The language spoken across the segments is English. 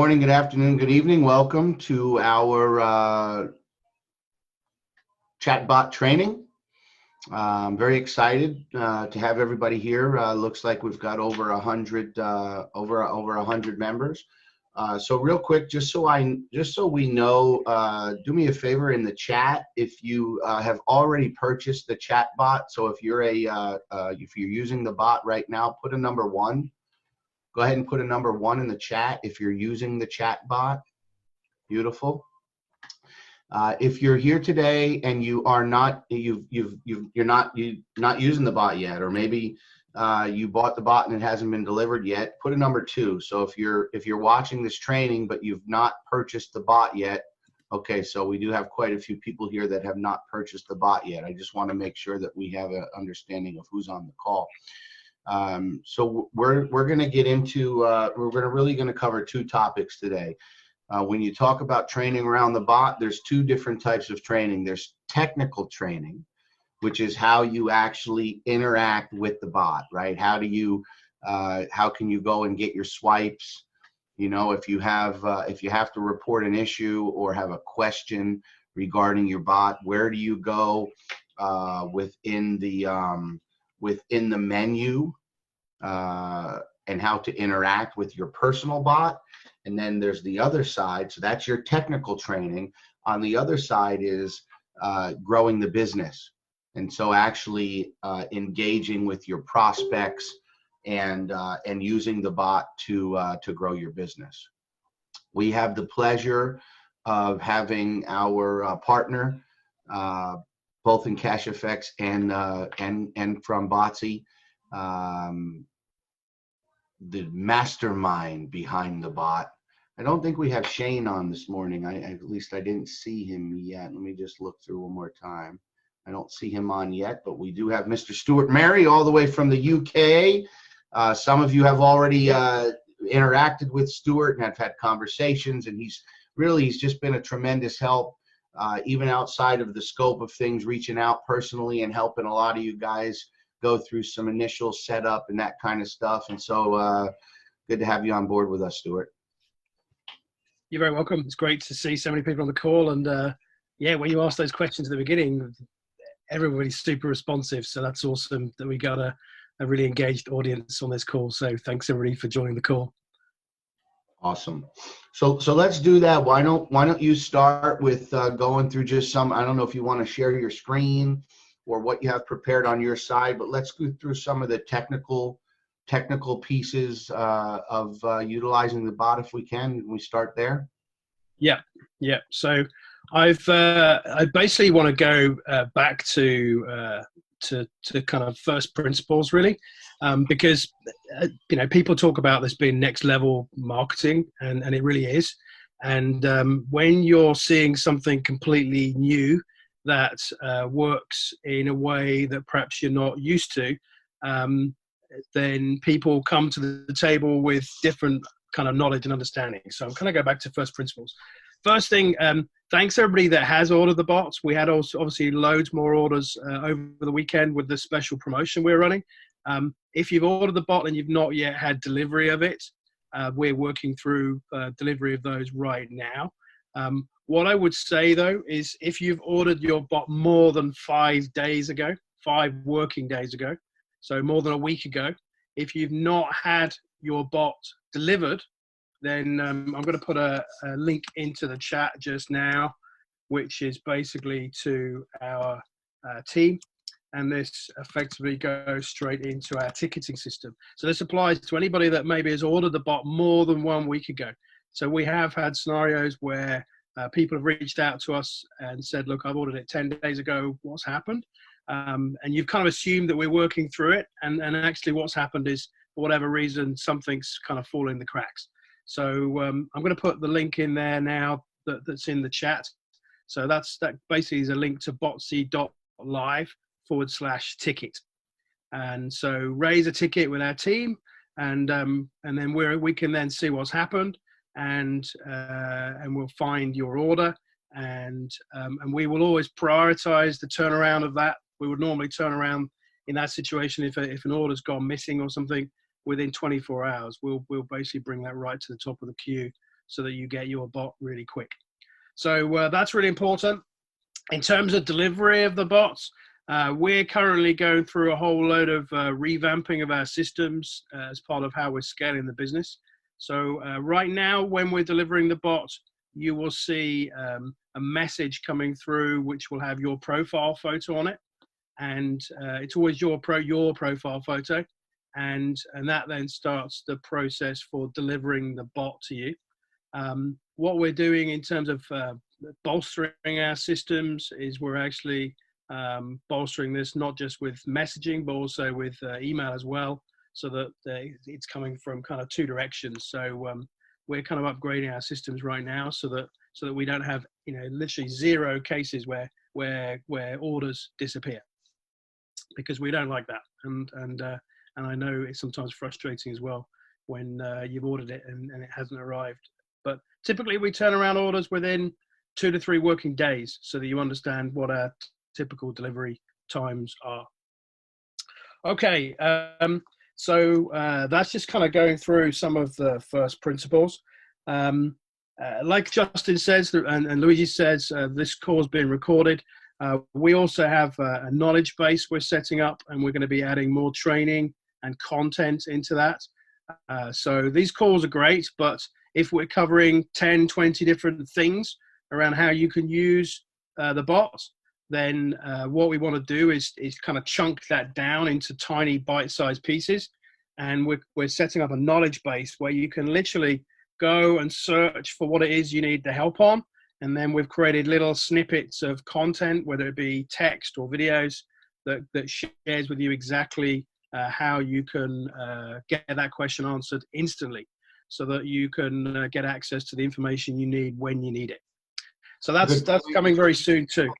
morning, good afternoon, good evening. Welcome to our chatbot training. I'm very excited to have everybody here. Looks like we've got over 100 over 100 members. So real quick, just so we know, do me a favor in the chat if you have already purchased the chat bot. So if you're if you're using the bot right now, put a number 1. Go ahead and put a number 1 in the chat if you're using the chat bot. Beautiful. If you're here today and you are not you're not using the bot yet, or maybe you bought the bot and it hasn't been delivered yet, put a number 2. So if you're watching this training but you've not purchased the bot yet, okay, so we do have quite a few people here that have not purchased the bot yet. I just want to make sure that we have an understanding of who's on the call. So we're going to get into we're really going to cover 2 topics today. When you talk about training around the bot, there's 2 different types of training. There's technical training, which is how you actually interact with the bot, right? How can you go and get your swipes? You know, if you have to report an issue or have a question regarding your bot, where do you go within the menu, and how to interact with your personal bot. And then there's the other side. So that's your technical training. On the other side is growing the business. And so actually engaging with your prospects and using the bot to grow your business. We have the pleasure of having our partner, both in CashFX and from Botsy, the mastermind behind the bot. I don't think we have Shane on this morning. At least I didn't see him yet. Let me just look through one more time. I don't see him on yet, but we do have Mr. Stuart Mary all the way from the UK. Some of you have already interacted with Stuart and have had conversations, and he's just been a tremendous help, even outside of the scope of things, reaching out personally and helping a lot of you guys go through some initial setup and that kind of stuff. And so good to have you on board with us, Stuart. You're very welcome. It's great to see so many people on the call. And yeah, when you asked those questions at the beginning, everybody's super responsive. So that's awesome that we got a really engaged audience on this call. So thanks everybody for joining the call. Awesome. So let's do that. Why don't you start with going through just some, I don't know if you want to share your screen or what you have prepared on your side, but let's go through some of the technical pieces of utilizing the bot if we can. Can we start there? Yeah. So I basically want to go back to kind of first principles, really, because people talk about this being next level marketing, and it really is. And when you're seeing something completely new that works in a way that perhaps you're not used to, then people come to the table with different kind of knowledge and understanding. So I'm going to go back to first principles. First thing, thanks everybody that has ordered the bots. We had also obviously loads more orders over the weekend with the special promotion we're running. If you've ordered the bot and you've not yet had delivery of it, we're working through delivery of those right now. What I would say though is if you've ordered your bot more than 5 days ago, 5 working days ago, so more than a week ago, if you've not had your bot delivered, then I'm going to put a link into the chat just now, which is basically to our team. And this effectively goes straight into our ticketing system. So this applies to anybody that maybe has ordered the bot more than 1 week ago. So we have had scenarios where people have reached out to us and said, look, I've ordered it 10 days ago. What's happened? And you've kind of assumed that we're working through it. And actually what's happened is, for whatever reason, something's kind of fallen in the cracks. So I'm going to put the link in there now that's in the chat. So that basically is a link to botsy.live/ticket. And so raise a ticket with our team, and then we can then see what's happened, and we'll find your order, and we will always prioritize the turnaround of that. We would normally turn around in that situation if an order's gone missing or something within 24 hours. We'll basically bring that right to the top of the queue so that you get your bot really quick. So that's really important. In terms of delivery of the bots, we're currently going through a whole load of revamping of our systems as part of how we're scaling the business. So right now, when we're delivering the bot, you will see a message coming through which will have your profile photo on it, and it's always your profile photo, and that then starts the process for delivering the bot to you. What we're doing in terms of bolstering our systems is we're actually bolstering this not just with messaging but also with email as well, so that it's coming from kind of two directions. So we're kind of upgrading our systems right now so that we don't have, you know, literally zero cases where orders disappear, because we don't like that. And I know it's sometimes frustrating as well when you've ordered it and it hasn't arrived. But typically we turn around orders within 2 to 3 working days, so that you understand what our typical delivery times are. Okay, so that's just kind of going through some of the first principles. Like Justin says and Luigi says, this call is being recorded. We also have a knowledge base we're setting up, and we're going to be adding more training and content into that. So these calls are great, but if we're covering 10, 20 different things around how you can use the bot, then what we want to do is kind of chunk that down into tiny bite-sized pieces. And we're setting up a knowledge base where you can literally go and search for what it is you need the help on. And then we've created little snippets of content, whether it be text or videos, that shares with you exactly how you can get that question answered instantly, so that you can get access to the information you need when you need it. So that's coming very soon too.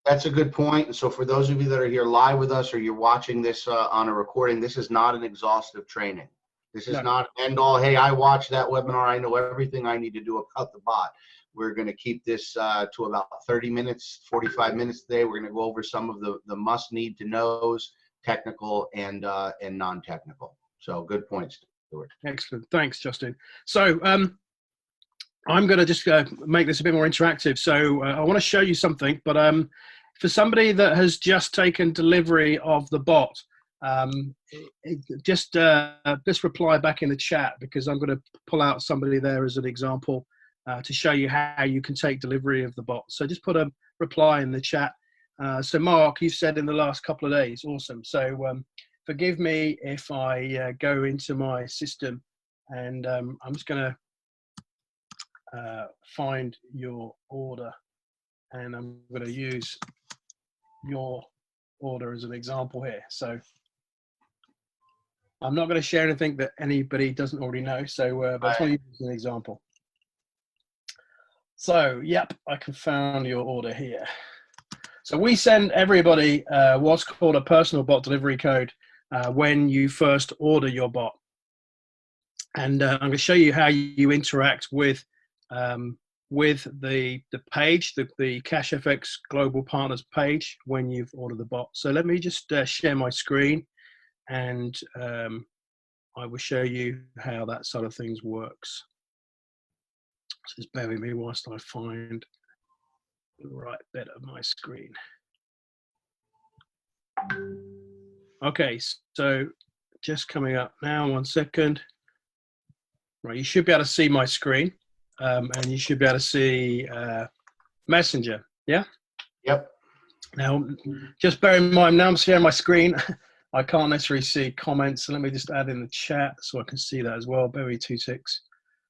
That's a good point. So for those of you that are here live with us, or you're watching this on a recording, this is not an exhaustive training. This is not end all. Hey, I watched that webinar. I know everything I need to do about the bot. We're going to keep this to about 30 minutes, 45 minutes today. We're going to go over some of the must need to knows, technical and non-technical. So good points, Stuart. Excellent. Thanks, Justin. So I'm going to just make this a bit more interactive. So I want to show you something, but for somebody that has just taken delivery of the bot, just reply back in the chat, because I'm going to pull out somebody there as an example to show you how you can take delivery of the bot. So just put a reply in the chat. So Mark, you said in the last couple of days. Awesome. So forgive me if I go into my system, and I'm just going to find your order, and I'm going to use your order as an example here. So I'm not going to share anything that anybody doesn't already know. So but I want to use as an example. So yep, I can find your order here. So we send everybody what's called a personal bot delivery code when you first order your bot, and I'm going to show you how you interact with the page, the CashFX Global Partners page when you've ordered the bot. So let me just share my screen, and I will show you how that sort of things works. So just bear with me whilst I find the right bit of my screen. Okay, so just coming up now, 1 second. Right, you should be able to see my screen. And you should be able to see Messenger, yeah? Yep. Now, just bear in mind, now I'm sharing my screen. I can't necessarily see comments, so let me just add in the chat so I can see that as well. Bear with me 2 ticks.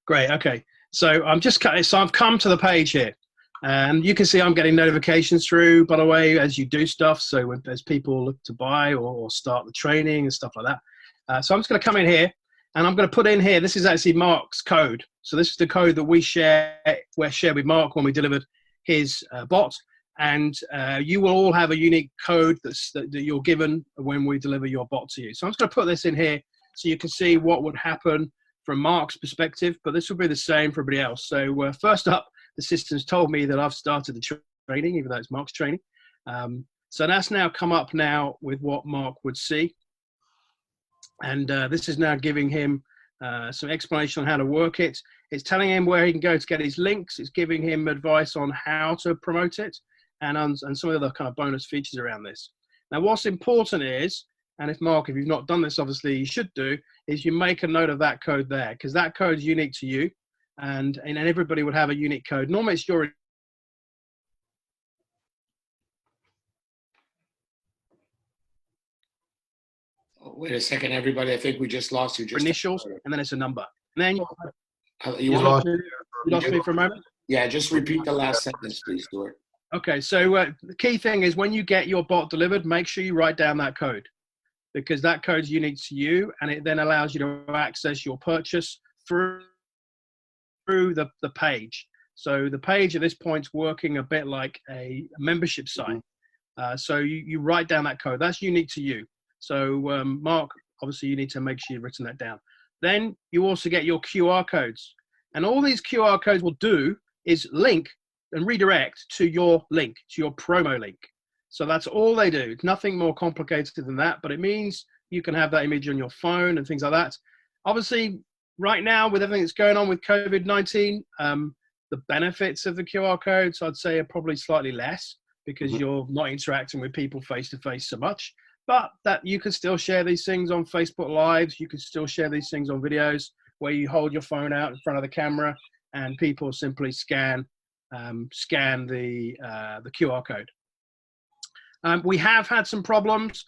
Great, okay. So I've come to the page here, and you can see I'm getting notifications through, by the way, as you do stuff. So as people look to buy or start the training and stuff like that. So I'm just going to come in here, and I'm going to put in here, this is actually Mark's code. So this is the code that we shared with Mark when we delivered his bot. And you will all have a unique code that you're given when we deliver your bot to you. So I'm just going to put this in here so you can see what would happen from Mark's perspective, but this will be the same for everybody else. So first up, the system's told me that I've started the training, even though it's Mark's training. So that's now come up now with what Mark would see. And this is now giving him some explanation on how to work it. It's telling him where he can go to get his links. It's giving him advice on how to promote it and some of the other kind of bonus features around this. Now, what's important is, and if you've not done this, obviously you should do, is you make a note of that code there, because that code is unique to you, and everybody would have a unique code. Normally it's your Wait a second, everybody. I think we just lost you. Just initials, and then it's a number. And then you lost lost me for a moment? Yeah, just repeat the last sentence, please, Stuart. Okay, so the key thing is when you get your bot delivered, make sure you write down that code, because that code is unique to you, and it then allows you to access your purchase through the page. So the page at this point is working a bit like a membership site. So you write down that code. That's unique to you. So Mark, obviously you need to make sure you've written that down. Then you also get your QR codes. And all these QR codes will do is link and redirect to your link, to your promo link. So that's all they do. It's nothing more complicated than that, but it means you can have that image on your phone and things like that. Obviously, right now, with everything that's going on with COVID-19, the benefits of the QR codes, I'd say, are probably slightly less, because you're not interacting with people face-to-face so much. But that you can still share these things on Facebook Lives. You can still share these things on videos where you hold your phone out in front of the camera and people simply scan the QR code. We have had some problems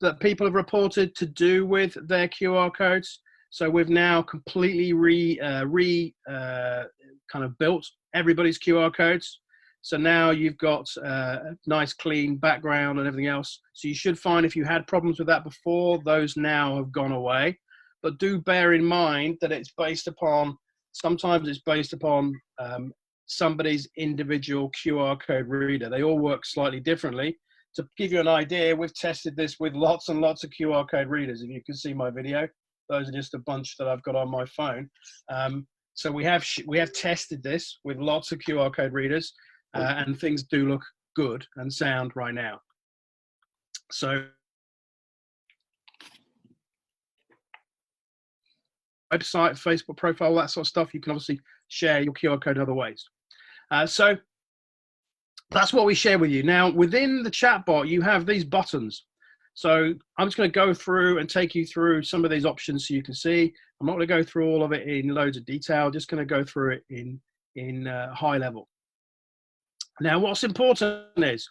that people have reported to do with their QR codes. So we've now completely kind of built everybody's QR codes. So now you've got a nice clean background and everything else. So you should find if you had problems with that before, those now have gone away. But do bear in mind that sometimes it's based upon somebody's individual QR code reader. They all work slightly differently. To give you an idea, we've tested this with lots and lots of QR code readers. If you can see my video, those are just a bunch that I've got on my phone. So we have tested this with lots of QR code readers, and things do look good and sound right now. So website, Facebook profile, that sort of stuff, you can obviously share your QR code in other ways. So that's what we share with you. Now, within the chatbot, you have these buttons. So I'm just going to go through and take you through some of these options so you can see. I'm not going to go through all of it in loads of detail, just going to go through it in high level. Now, what's important is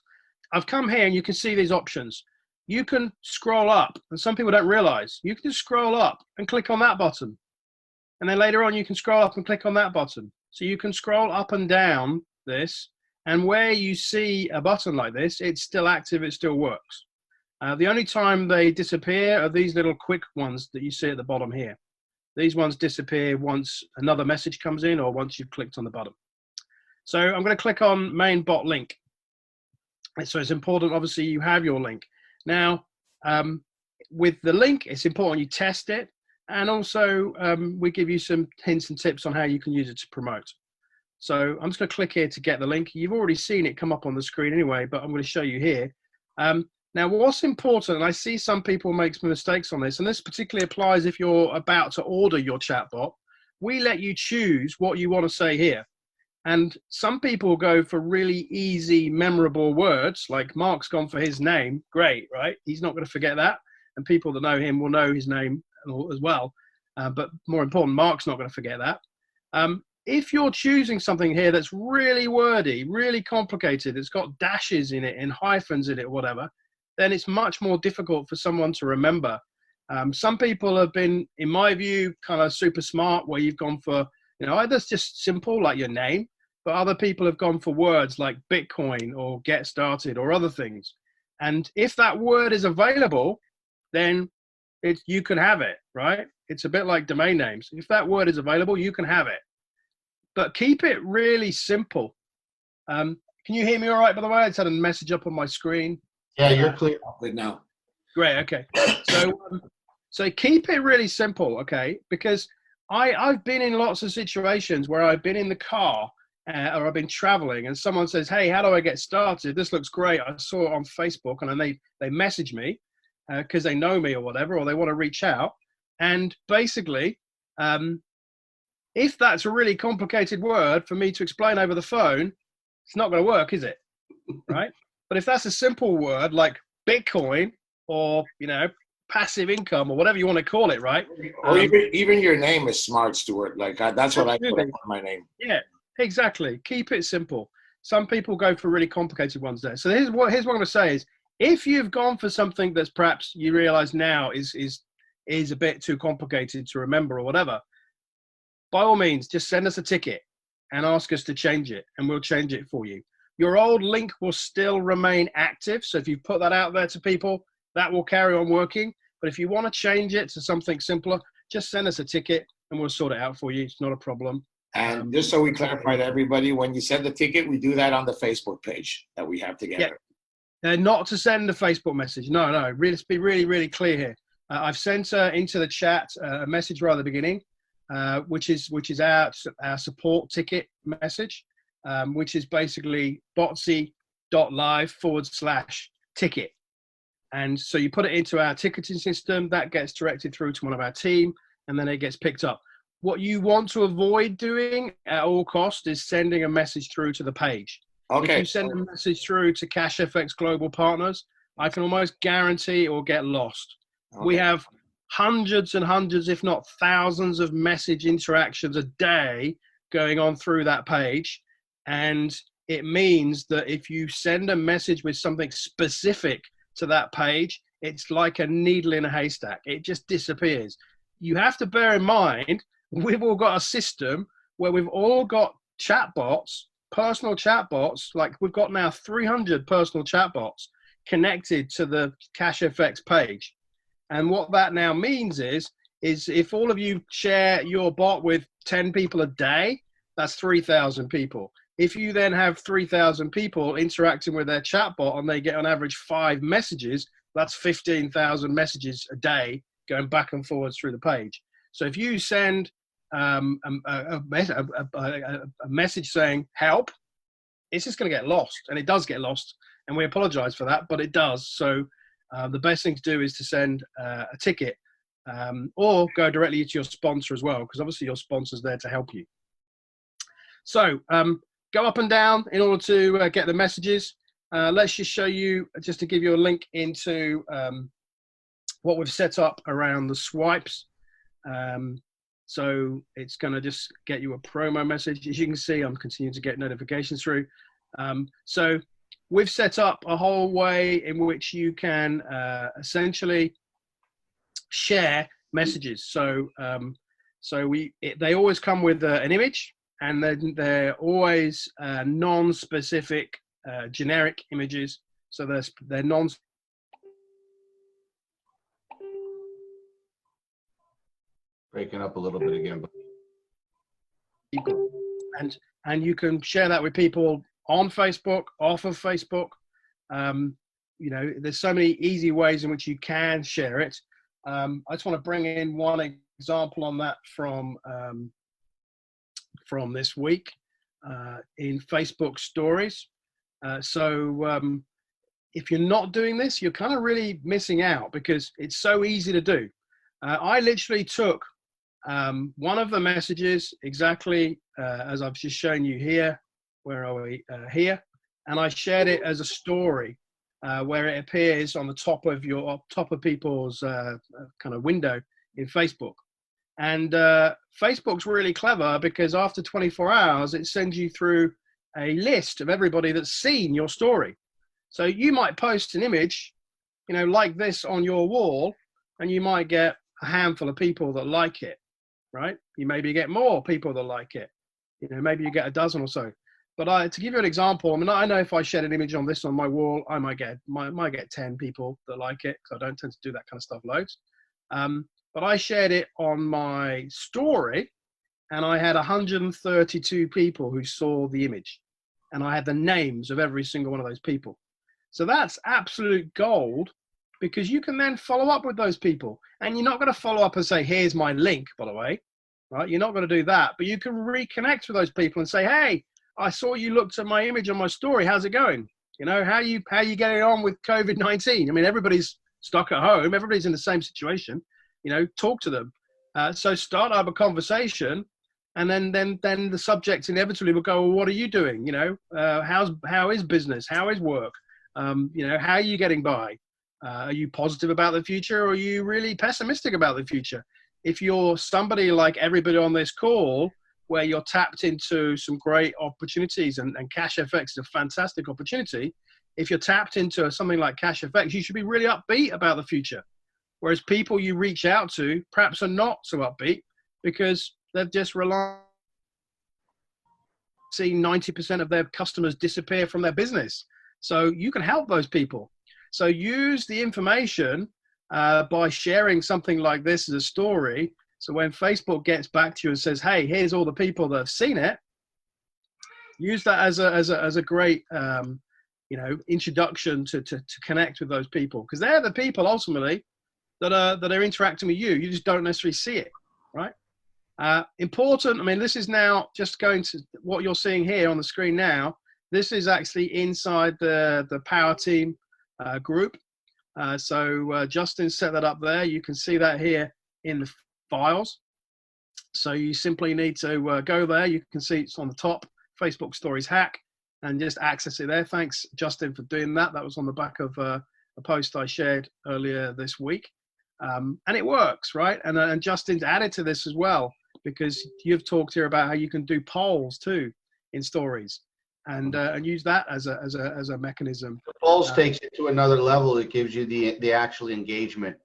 I've come here and you can see these options. You can scroll up, and some people don't realize, you can just scroll up and click on that button. And then later on, you can scroll up and click on that button. So you can scroll up and down this, and where you see a button like this, it's still active, it still works. The only time they disappear are these little quick ones that you see at the bottom here. These ones disappear once another message comes in or once you've clicked on the button. So I'm going to click on main bot link. So it's important, obviously, you have your link. Now, with the link, it's important you test it. And also, we give you some hints and tips on how you can use it to promote. So I'm just going to click here to get the link. You've already seen it come up on the screen anyway, but I'm going to show you here. Now, what's important, and I see some people make some mistakes on this, and this particularly applies if you're about to order your chatbot. We let you choose what you want to say here. And some people go for really easy, memorable words, like Mark's gone for his name. Great, right? He's not going to forget that. And people that know him will know his name as well. But more important, Mark's not going to forget that. If you're choosing something here that's really wordy, really complicated, it's got dashes in it and hyphens in it or whatever, then it's much more difficult for someone to remember. Some people have been, in my view, kind of super smart, where you've gone for, either it's just simple, like your name, but other people have gone for words like Bitcoin or get started or other things. And if that word is available, then you can have it, right? It's a bit like domain names. If that word is available, you can have it. But keep it really simple. Can you hear me all right, by the way? I just had a message up on my screen. Yeah, you're clear. Now. Great, okay. So keep it really simple, okay? Because I've been in lots of situations where I've been in the car or I've been traveling and someone says, hey, how do I get started? This looks great. I saw it on Facebook, and then they message me because they know me or whatever, or they want to reach out. And basically, If that's a really complicated word for me to explain over the phone, it's not going to work, is it? Right? But if that's a simple word like Bitcoin or, passive income or whatever you want to call it, right? Or even your name is smart, Stuart. Like that's what I put Absolutely. on my name. Yeah, exactly. Keep it simple. Some people go for really complicated ones there. So here's what I'm going to say is, if you've gone for something that's perhaps you realize now is a bit too complicated to remember or whatever, by all means, just send us a ticket and ask us to change it, and we'll change it for you. Your old link will still remain active. So if you put that out there to people, that will carry on working. But if you want to change it to something simpler, just send us a ticket and we'll sort it out for you. It's not a problem. And just so we clarify to everybody, when you send the ticket, we do that on the Facebook page that we have together. Yeah. Not to send a Facebook message. No. Let's be really, really clear here. I've sent into the chat a message right at the beginning, which is our support ticket message, which is basically botsy.live/ticket. And so you put it into our ticketing system, that gets directed through to one of our team, and then it gets picked up. What you want to avoid doing at all costs is sending a message through to the page. Okay. If you send a message through to CashFX Global Partners, I can almost guarantee it will get lost. Okay. We have hundreds and hundreds, if not thousands, of message interactions a day going on through that page. And it means that if you send a message with something specific to that page, it's like a needle in a haystack. It just disappears. You have to bear in mind, we've all got a system where we've all got chatbots, personal chatbots. Like we've got now 300 personal chatbots connected to the CashFX page. And what that now means is if all of you share your bot with 10 people a day, that's 3,000 people. If you then have 3,000 people interacting with their chatbot and they get on average 5 messages, that's 15,000 messages a day going back and forwards through the page. So if you send a message saying help, it's just going to get lost, and it does get lost, and we apologize for that, but it does. So the best thing to do is to send a ticket or go directly to your sponsor as well, because obviously your sponsor's there to help you. So go up and down in order to get the messages. Let's just show you, just to give you a link into what we've set up around the swipes. So it's going to just get you a promo message. As you can see, I'm continuing to get notifications through. So we've set up a whole way in which you can essentially share messages. So they always come with an image, and then they're always non-specific generic images. So they're non. Breaking up a little bit again. And you can share that with people on Facebook, off of Facebook. There's so many easy ways in which you can share it. I just want to bring in one example on that from this week in Facebook stories. If you're not doing this, you're kind of really missing out, because it's so easy to do. I literally took one of the messages exactly as I've just shown you here. Where are we? Here. And I shared it as a story where it appears on the top of people's kind of window in Facebook. And Facebook's really clever, because after 24 hours, it sends you through a list of everybody that's seen your story. So you might post an image, like this on your wall, and you might get a handful of people that like it, right? You maybe get more people that like it. Maybe you get a dozen or so. But to give you an example, I know if I shared an image on this on my wall, I might get 10 people that like it, because I don't tend to do that kind of stuff loads. But I shared it on my story, and I had 132 people who saw the image, and I had the names of every single one of those people. So that's absolute gold, because you can then follow up with those people, and you're not going to follow up and say, here's my link, by the way, right? You're not going to do that, but you can reconnect with those people and say, hey, I saw you looked at my image on my story. How's it going? How you getting on with COVID-19? I mean, everybody's stuck at home. Everybody's in the same situation. Talk to them. So start up a conversation And then the subject inevitably will go, well, what are you doing? How is business? How is work? How are you getting by? Are you positive about the future, or are you really pessimistic about the future? If you're somebody like everybody on this call, where you're tapped into some great opportunities, and Cash FX is a fantastic opportunity. If you're tapped into something like Cash FX, you should be really upbeat about the future. Whereas people you reach out to perhaps are not so upbeat, because they've just seen 90% of their customers disappear from their business. So you can help those people. So use the information by sharing something like this as a story. So when Facebook gets back to you and says, hey, here's all the people that have seen it, use that as a great introduction to connect with those people, because they're the people ultimately that are interacting with you. You just don't necessarily see it, right? Important. I mean, this is now just going to what you're seeing here on the screen now. This is actually inside the Power Team group. So Justin set that up there. You can see that here in the files. So you simply need to go there. You can see it's on the top, Facebook Stories Hack, and just access it there. Thanks, Justin, for doing that. That was on the back of a post I shared earlier this week. And it works, right? And Justin's added to this as well, because you've talked here about how you can do polls too in stories, and use that as a mechanism. The polls takes it to another level. It gives you the actual engagement.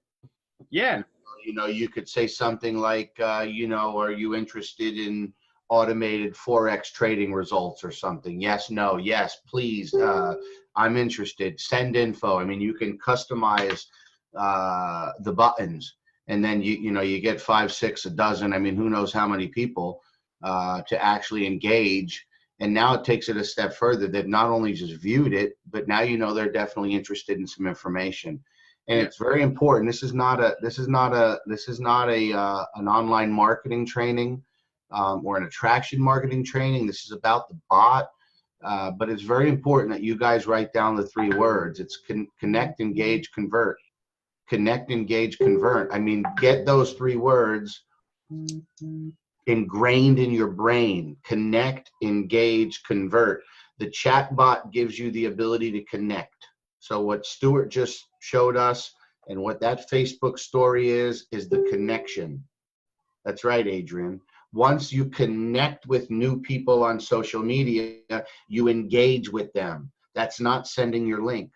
Yeah. You could say something like, are you interested in automated Forex trading results or something? Yes, no, yes, please. I'm interested. Send info. I mean, you can customize the buttons, and then you get 5, 6, a dozen. I mean, who knows how many people to actually engage. And now it takes it a step further. They've not only just viewed it, but now they're definitely interested in some information. And it's very important. This is not an online marketing training or an attraction marketing training. This is about the bot. But it's very important that you guys write down the 3 words. It's connect, engage, convert. Connect, engage, convert. I mean, get those 3 words ingrained in your brain. Connect, engage, convert. The chat bot gives you the ability to connect. So what Stuart just showed us, and what that Facebook story is the connection. That's right, Adrian. Once you connect with new people on social media, you engage with them. That's not sending your link.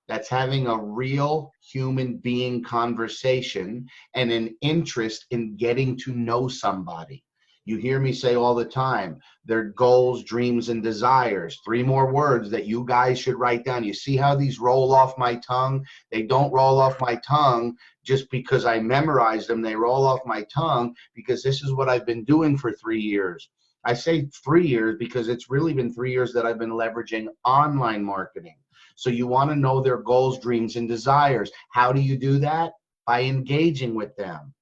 That's having a real human being conversation and an interest in getting to know somebody. You hear me say all the time, their goals, dreams, and desires. 3 more words that you guys should write down. You see how these roll off my tongue? They don't roll off my tongue just because I memorized them. They roll off my tongue because this is what I've been doing for 3 years. I say 3 years because it's really been 3 years that I've been leveraging online marketing. So you want to know their goals, dreams, and desires. How do you do that? By engaging with them,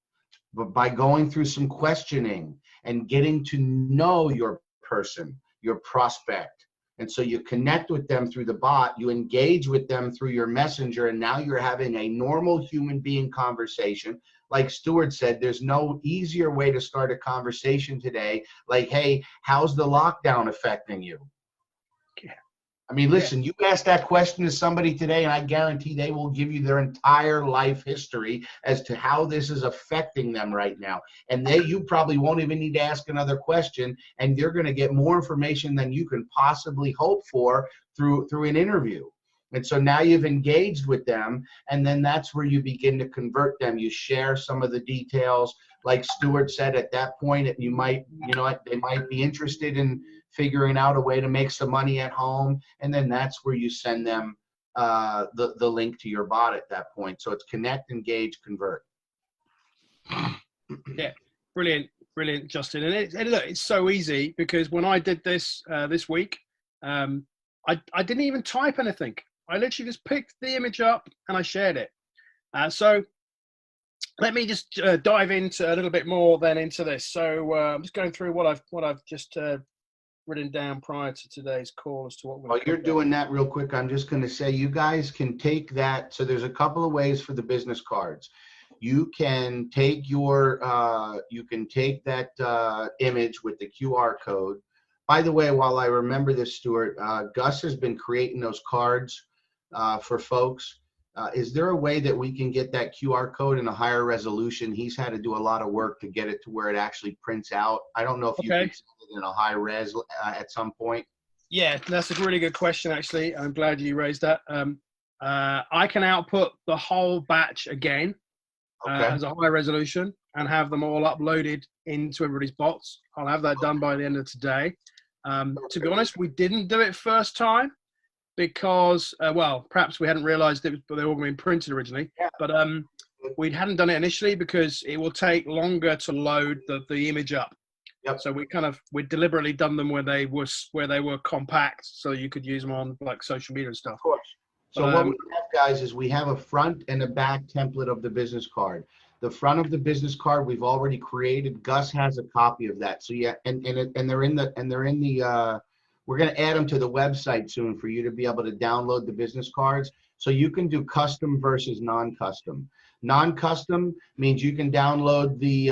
but by going through some questioning and getting to know your person, your prospect. And so you connect with them through the bot, you engage with them through your messenger, and now you're having a normal human being conversation. Like Stuart said, there's no easier way to start a conversation today. Like, hey, how's the lockdown affecting you? Yeah. I mean, listen, you ask that question to somebody today, and I guarantee they will give you their entire life history as to how this is affecting them right now. And you probably won't even need to ask another question, and you're going to get more information than you can possibly hope for through an interview. And so now you've engaged with them, and then that's where you begin to convert them. You share some of the details. Like Stuart said, at that point, they might be interested in figuring out a way to make some money at home, and then that's where you send them the link to your bot at that point. So it's connect, engage, convert. Yeah, brilliant, Justin. And look, it's so easy, because when I did this this week, I didn't even type anything. I literally just picked the image up and I shared it. So let me just dive into a little bit more then into this. So I'm just going through what I've just written down prior to today's call as to what we're. While you're doing that real quick, I'm just going to say you guys can take that. So there's a couple of ways for the business cards. you can take your that image with the QR code. By the way, while I remember this, Stuart, Gus has been creating those cards for folks. Is there a way that we can get that QR code in a higher resolution? He's had to do a lot of work to get it to where it actually prints out. I don't know if you can send it in a high res at some point. Yeah, that's a really good question, actually. I'm glad you raised that. I can output the whole batch again as a high resolution and have them all uploaded into everybody's bots. I'll have that done by the end of today. To be honest, we didn't do it first time because, well, perhaps we hadn't realized they were all going to be printed originally, but we hadn't done it initially because it will take longer to load the image up. Yep. So we deliberately done them where they were compact, so you could use them on like social media and stuff. Of course. So what we have, guys, is we have a front and a back template of the business card. The front of the business card we've already created. Gus has a copy of that. So yeah, and they're in the we're going to add them to the website soon for you to be able to download the business cards. So you can do custom versus non-custom. Non-custom means you can download the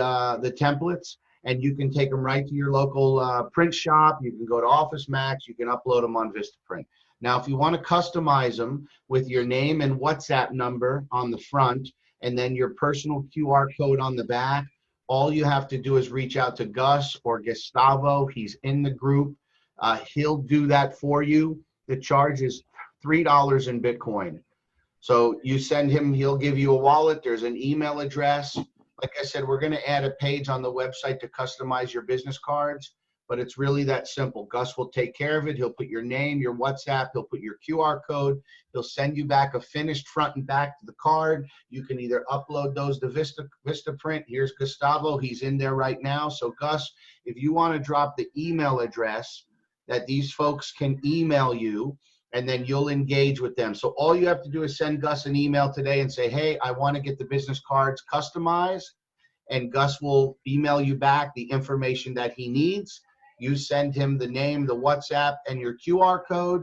templates and you can take them right to your local print shop. You can go to Office Max. You can upload them on Vistaprint. Now, if you want to customize them with your name and WhatsApp number on the front and then your personal QR code on the back, all you have to do is reach out to Gus or Gustavo. He's in the group. He'll do that for you. The charge is $3 in Bitcoin. So you send him, he'll give you a wallet. There's an email address. Like I said, we're going to add a page on the website to customize your business cards, but it's really that simple. Gus will take care of it. He'll put your name, your WhatsApp, he'll put your QR code. He'll send you back a finished front and back to the card. You can either upload those to Vistaprint. Here's Gustavo. He's in there right now. So Gus, if you want to drop the email address that these folks can email you, and then you'll engage with them. So all you have to do is send Gus an email today and say, hey, I want to get the business cards customized, and Gus will email you back the information that he needs. You send him the name, the WhatsApp, and your QR code.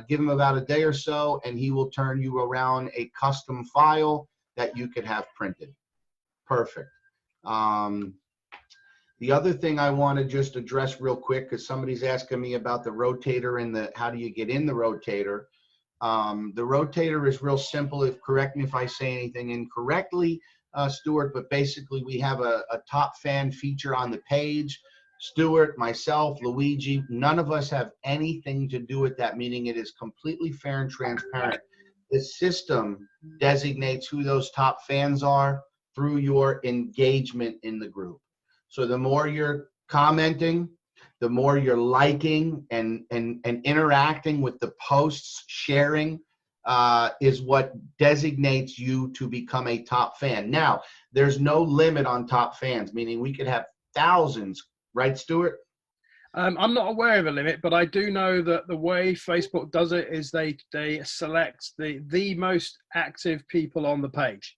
Give him about a day or so, and he will turn you around a custom file that you could have printed. Perfect. The other thing I want to just address real quick, because somebody's asking me about the rotator and how do you get in the rotator. The rotator is real simple. Correct me if I say anything incorrectly, Stuart, but basically we have a top fan feature on the page. Stuart, myself, Luigi, none of us have anything to do with that, meaning it is completely fair and transparent. The system designates who those top fans are through your engagement in the group. So the more you're commenting, the more you're liking and interacting with the posts, sharing, is what designates you to become a top fan. Now, there's no limit on top fans, meaning we could have thousands, right, Stuart? I'm not aware of a limit, but I do know that the way Facebook does it is they select the most active people on the page.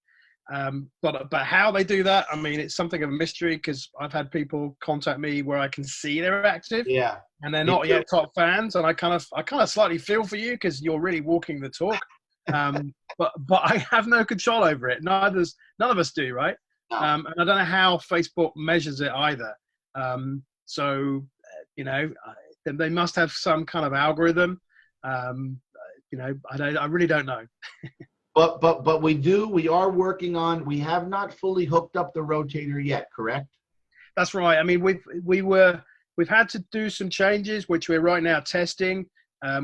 But how they do that, I mean, it's something of a mystery because I've had people contact me where I can see they're active, and they're not yet top fans, and I kind of slightly feel for you because you're really walking the talk. But I have no control over it. None of us do, right? No. And I don't know how Facebook measures it either. So you know, they must have some kind of algorithm. You know, I really don't know. But we are working on, we have not fully hooked up the rotator yet, correct? That's right. I mean, we've had to do some changes, which we're right now testing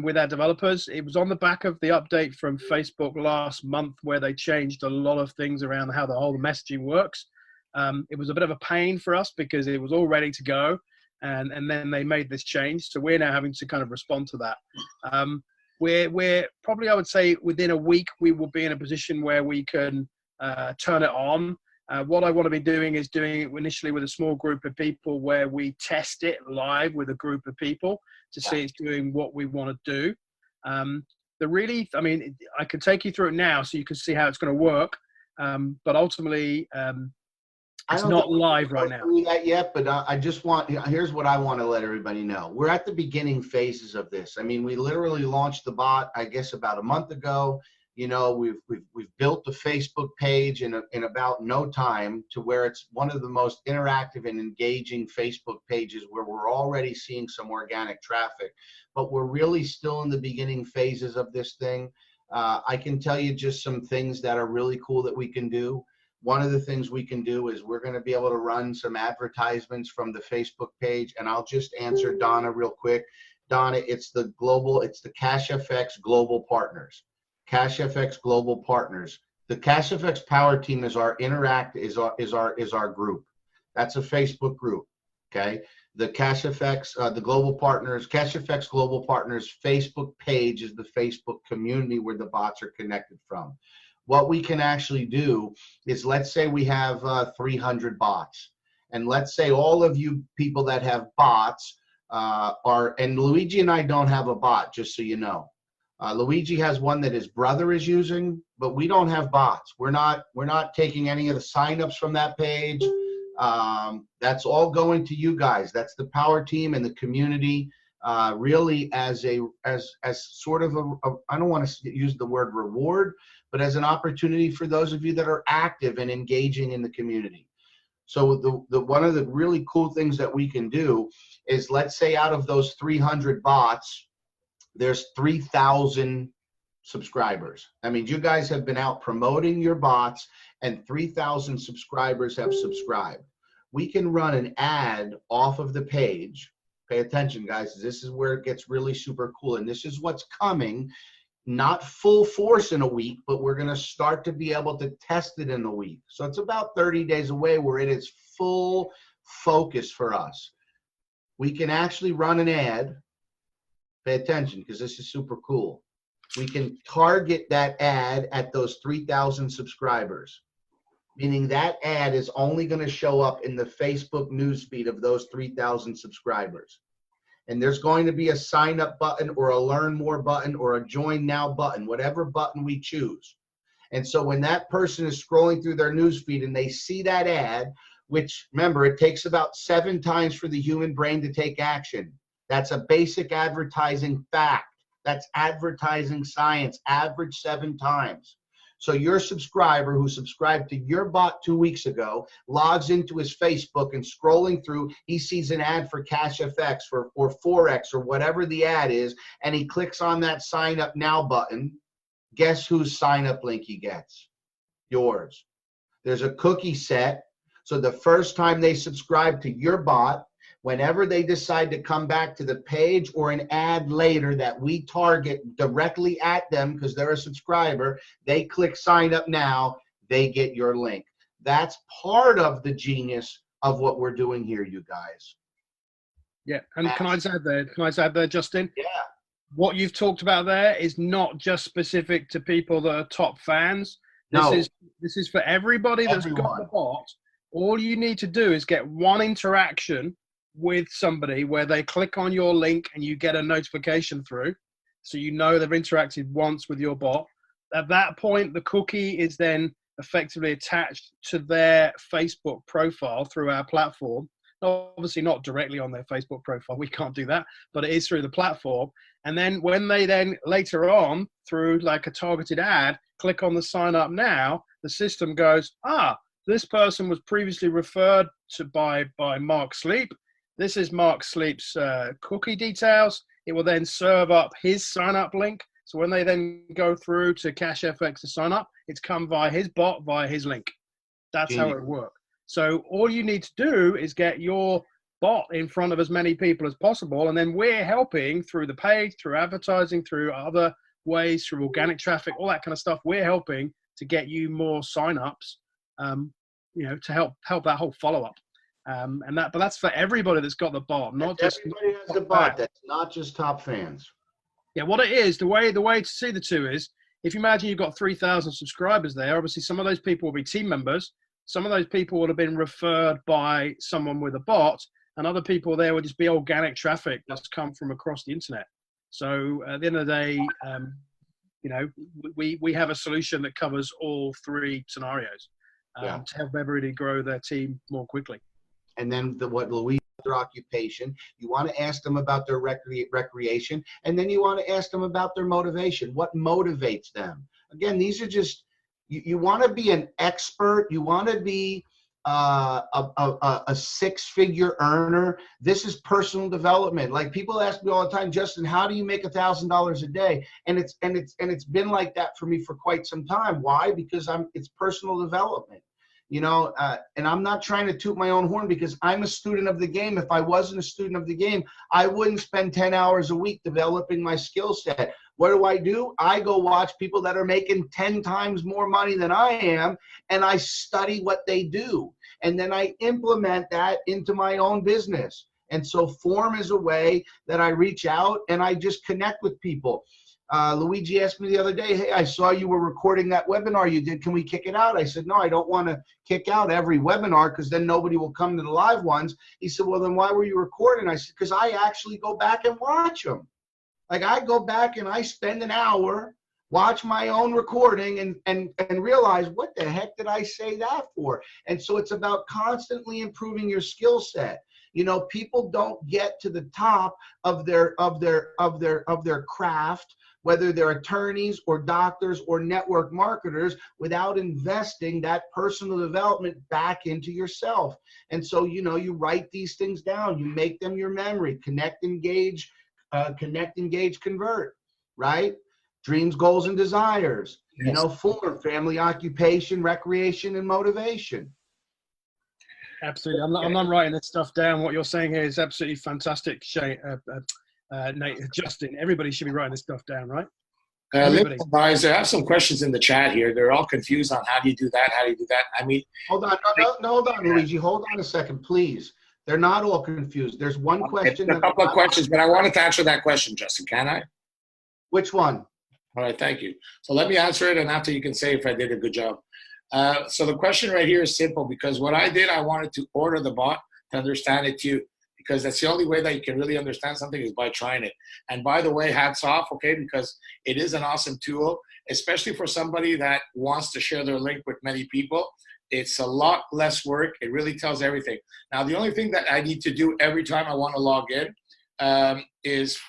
with our developers. It was on the back of the update from Facebook last month where they changed a lot of things around how the whole messaging works. It was a bit of a pain for us because it was all ready to go. And then they made this change. So we're now having to kind of respond to that. We're probably, I would say, within a week, we will be in a position where we can turn it on. What I want to be doing is doing it initially with a small group of people where we test it live with a group of people to see it's doing what we want to do. I mean, I can take you through it now so you can see how it's going to work. But ultimately, it's not live right now. That yet, but I just want, here's what I want to let everybody know. We're at the beginning phases of this. I mean, we literally launched the bot, I guess, about a month ago. You know, we've built the Facebook page in about no time to where it's one of the most interactive and engaging Facebook pages, where we're already seeing some organic traffic, but we're really still in the beginning phases of this thing. I can tell you just some things that are really cool that we can do. One of the things we can do is we're going to be able to run some advertisements from the Facebook page, and I'll just answer Donna real quick. Donna, it's the CashFX Global Partners. CashFX Global Partners. The CashFX Power Team is our group. That's a Facebook group. Okay. The CashFX, the Global Partners, CashFX Global Partners Facebook page is the Facebook community where the bots are connected from. What we can actually do is, let's say we have 300 bots, and let's say all of you people that have bots and Luigi and I don't have a bot, just so you know. Luigi has one that his brother is using, but we don't have bots. We're not taking any of the signups from that page. That's all going to you guys. That's the Power Team and the community, really as sort of I don't want to use the word reward, but as an opportunity for those of you that are active and engaging in the community. So one of the really cool things that we can do is, let's say out of those 300 bots, there's 3,000 subscribers. I mean, you guys have been out promoting your bots, and 3,000 subscribers have subscribed. We can run an ad off of the page. Pay attention, guys. This is where it gets really super cool, and this is what's coming. Not full force in a week, but we're going to start to be able to test it in a week. So it's about 30 days away where it is full focus for us. We can actually run an ad. Pay attention, because this is super cool. We can target that ad at those 3,000 subscribers, meaning that ad is only going to show up in the Facebook newsfeed of those 3,000 subscribers. And there's going to be a sign up button or a learn more button or a join now button, whatever button we choose. And so when that person is scrolling through their newsfeed and they see that ad, which, remember, it takes about 7 times for the human brain to take action. That's a basic advertising fact. That's advertising science, average 7 times. So your subscriber who subscribed to your bot 2 weeks ago logs into his Facebook, and scrolling through, he sees an ad for CashFX or Forex or whatever the ad is, and he clicks on that sign up now button. Guess whose sign up link he gets? Yours. There's a cookie set. So the first time they subscribe to your bot, whenever they decide to come back to the page or an ad later that we target directly at them because they're a subscriber, they click sign up now, they get your link. That's part of the genius of what we're doing here, you guys. Yeah, and can I just add there, Justin? Yeah. What you've talked about there is not just specific to people that are top fans. No. This is for everybody that's got the bot. All you need to do is get one interaction with somebody where they click on your link and you get a notification through, so you know they've interacted once with your bot. At that point, the cookie is then effectively attached to their Facebook profile through our platform. Obviously not directly on their Facebook profile, we can't do that, but it is through the platform. And then when they then later on, through like a targeted ad, click on the sign up now, the system goes, this person was previously referred to by Mark Sleep. This is Mark Sleep's cookie details. It will then serve up his sign-up link. So when they then go through to CashFX to sign up, it's come via his bot, via his link. That's how it works. So all you need to do is get your bot in front of as many people as possible. And then we're helping through the page, through advertising, through other ways, through organic traffic, all that kind of stuff. We're helping to get you more sign-ups, to help that whole follow-up. But that's for everybody that's got the bot, not just everybody has a bot. That's not just top fans. Yeah, what it is, the way to see the two is, if you imagine you've got 3,000 subscribers there, obviously some of those people will be team members. Some of those people would have been referred by someone with a bot, and other people there would just be organic traffic that's come from across the internet. So at the end of the day, we have a solution that covers all 3 scenarios to help everybody grow their team more quickly. And then what Louise, their occupation, you want to ask them about their recreation, and then you want to ask them about their motivation. What motivates them? again, these are just, you want to be an expert. You want to be a six-figure earner. This is personal development. Like, people ask me all the time, Justin, how do you make $1,000 a day? And it's been like that for me for quite some time. Why? Because it's personal development. You know, and I'm not trying to toot my own horn, because I'm a student of the game. If I wasn't a student of the game, I wouldn't spend 10 hours a week developing my skill set. What do? I go watch people that are making 10 times more money than I am, and I study what they do. And then I implement that into my own business. And so Form is a way that I reach out and I just connect with people. Luigi asked me the other day, hey, I saw you were recording that webinar you did. Can we kick it out? I said, no, I don't want to kick out every webinar, because then nobody will come to the live ones. He said, well, then why were you recording? I said, because I actually go back and watch them. Like, I go back and I spend an hour, watch my own recording, and realize, what the heck did I say that for? And so it's about constantly improving your skill set. You know, people don't get to the top of their craft, whether they're attorneys or doctors or network marketers, without investing that personal development back into yourself. And so, you know, you write these things down, you make them your memory. Connect, engage, convert, right? Dreams, goals, and desires. Yes. You know, Form, family, occupation, recreation, and motivation. Absolutely. I'm not writing this stuff down. What you're saying here is absolutely fantastic, Shay, Nate, Justin. Everybody should be writing this stuff down, right? Guys, I have some questions in the chat here. They're all confused on how do you do that? How do you do that? I mean, hold on, Luigi. Hold on a second, please. They're not all confused. There's one question. A couple of questions, but I wanted to answer that question, Justin. Can I? Which one? All right, thank you. So let me answer it, and after you can say if I did a good job. So the question right here is simple, because what I did, I wanted to order the bot to understand it too, because that's the only way that you can really understand something is by trying it. And by the way, hats off, okay, because it is an awesome tool, especially for somebody that wants to share their link with many people. It's a lot less work. It really tells everything. Now, the only thing that I need to do every time I want to log in is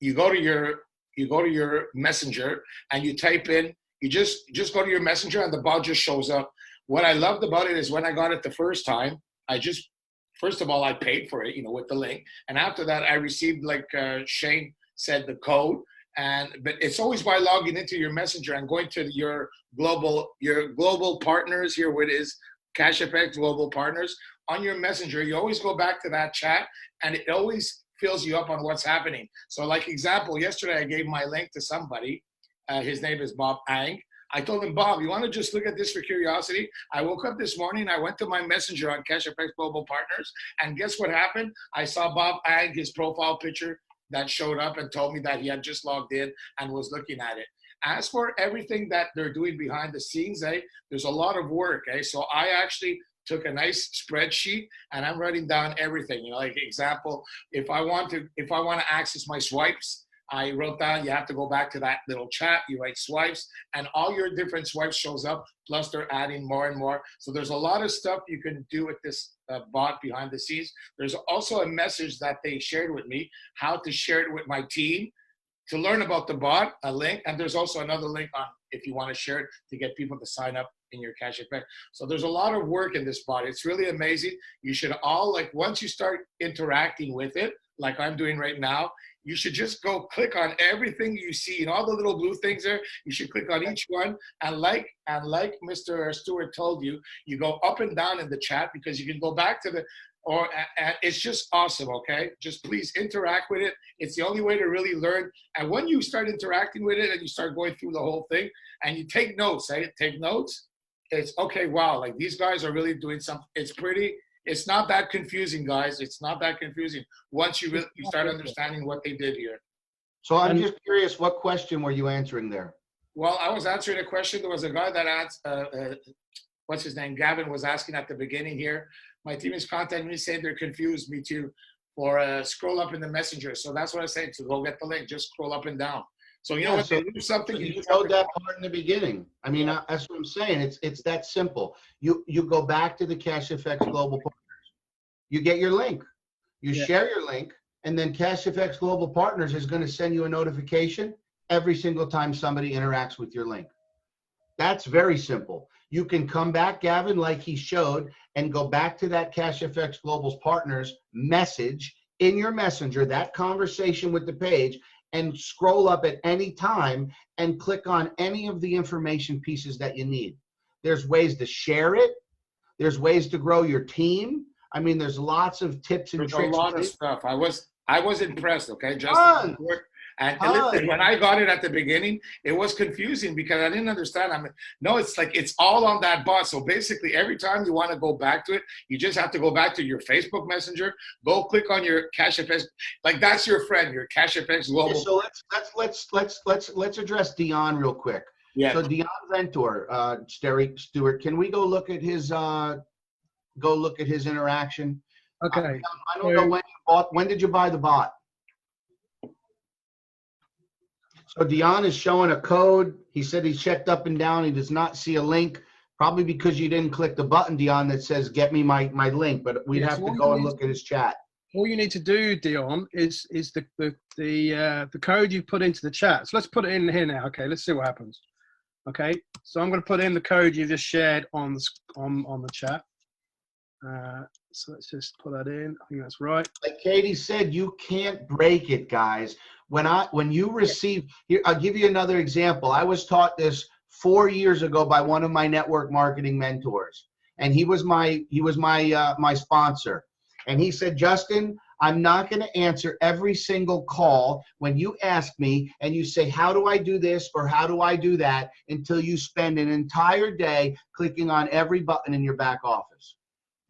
you go to your messenger and you type in, you just go to your messenger and the bot just shows up. What I loved about it is when I got it the first time, first of all, I paid for it, you know, with the link. And after that, I received, like Shane said, the code. But it's always by logging into your messenger and going to your global partners. Here where it is, CashFX Global Partners. On your messenger, you always go back to that chat, and it always fills you up on what's happening. So, like example, yesterday I gave my link to somebody. His name is Bob Ang. I told him, Bob, you want to just look at this for curiosity? I woke up this morning, I went to my messenger on CashFX Global Partners, and guess what happened? I saw Bob Ang, his profile picture that showed up and told me that he had just logged in and was looking at it. As for everything that they're doing behind the scenes, there's a lot of work. So I actually took a nice spreadsheet and I'm writing down everything. You know, like example, if I want to access my swipes, I wrote down, you have to go back to that little chat, you write swipes, and all your different swipes shows up, plus they're adding more and more. So there's a lot of stuff you can do with this bot behind the scenes. There's also a message that they shared with me, how to share it with my team, to learn about the bot, a link, and there's also another link on if you want to share it to get people to sign up in your CashFX. So there's a lot of work in this bot. It's really amazing. You should all, like, once you start interacting with it, like I'm doing right now, you should just go click on everything you see and all the little blue things there. You should click on each one. And like Mr. Stewart told you, you go up and down in the chat because you can go back to it's just awesome, okay? Just please interact with it. It's the only way to really learn. And when you start interacting with it and you start going through the whole thing and you take notes, take notes, it's okay, wow, like these guys are really doing something. It's not that confusing, guys. It's not that confusing once you start understanding what they did here. So I'm just curious, what question were you answering there? Well, I was answering a question. There was a guy that asked, what's his name? Gavin was asking at the beginning here. My team is contacting me saying they're confused, me too, for scroll up in the messenger. So that's what I said, to go get the link, just scroll up and down. So you know what, so do something. You showed that part in the beginning. I mean, that's what I'm saying. It's that simple. You go back to the CashFX Global Partners. You get your link. You share your link, and then CashFX Global Partners is going to send you a notification every single time somebody interacts with your link. That's very simple. You can come back, Gavin, like he showed, and go back to that CashFX Global's partners message in your messenger, that conversation with the page, and scroll up at any time and click on any of the information pieces that you need. There's ways to share it. There's ways to grow your team. I mean, there's lots of tips and There's a tricks. lot of stuff. I was impressed, okay, Justin. And listen, when I got it at the beginning, it was confusing because I didn't understand. I mean, no, it's like it's all on that bot. So basically, every time you want to go back to it, you just have to go back to your Facebook Messenger, go click on your CashFX. Like that's your friend, your CashFX Global. So let's address Dion real quick. Yeah. So Dion Ventor, Stuart, can we go look at his interaction? Okay. I don't know when you bought. When did you buy the bot? So Dion is showing a code. He said he checked up and down. He does not see a link, probably because you didn't click the button, Dion, that says get me my link. But we'd have to go and look at his chat. All you need to do, Dion, is the code you put into the chat. So let's put it in here now. Okay, let's see what happens. Okay, so I'm going to put in the code you just shared on the chat. So let's just put that in. I think that's right. Like Katie said, you can't break it, guys. When you receive, here, I'll give you another example. I was taught this 4 years ago by one of my network marketing mentors, and he was my sponsor. And he said, Justin, I'm not going to answer every single call when you ask me and you say, how do I do this or how do I do that, until you spend an entire day clicking on every button in your back office.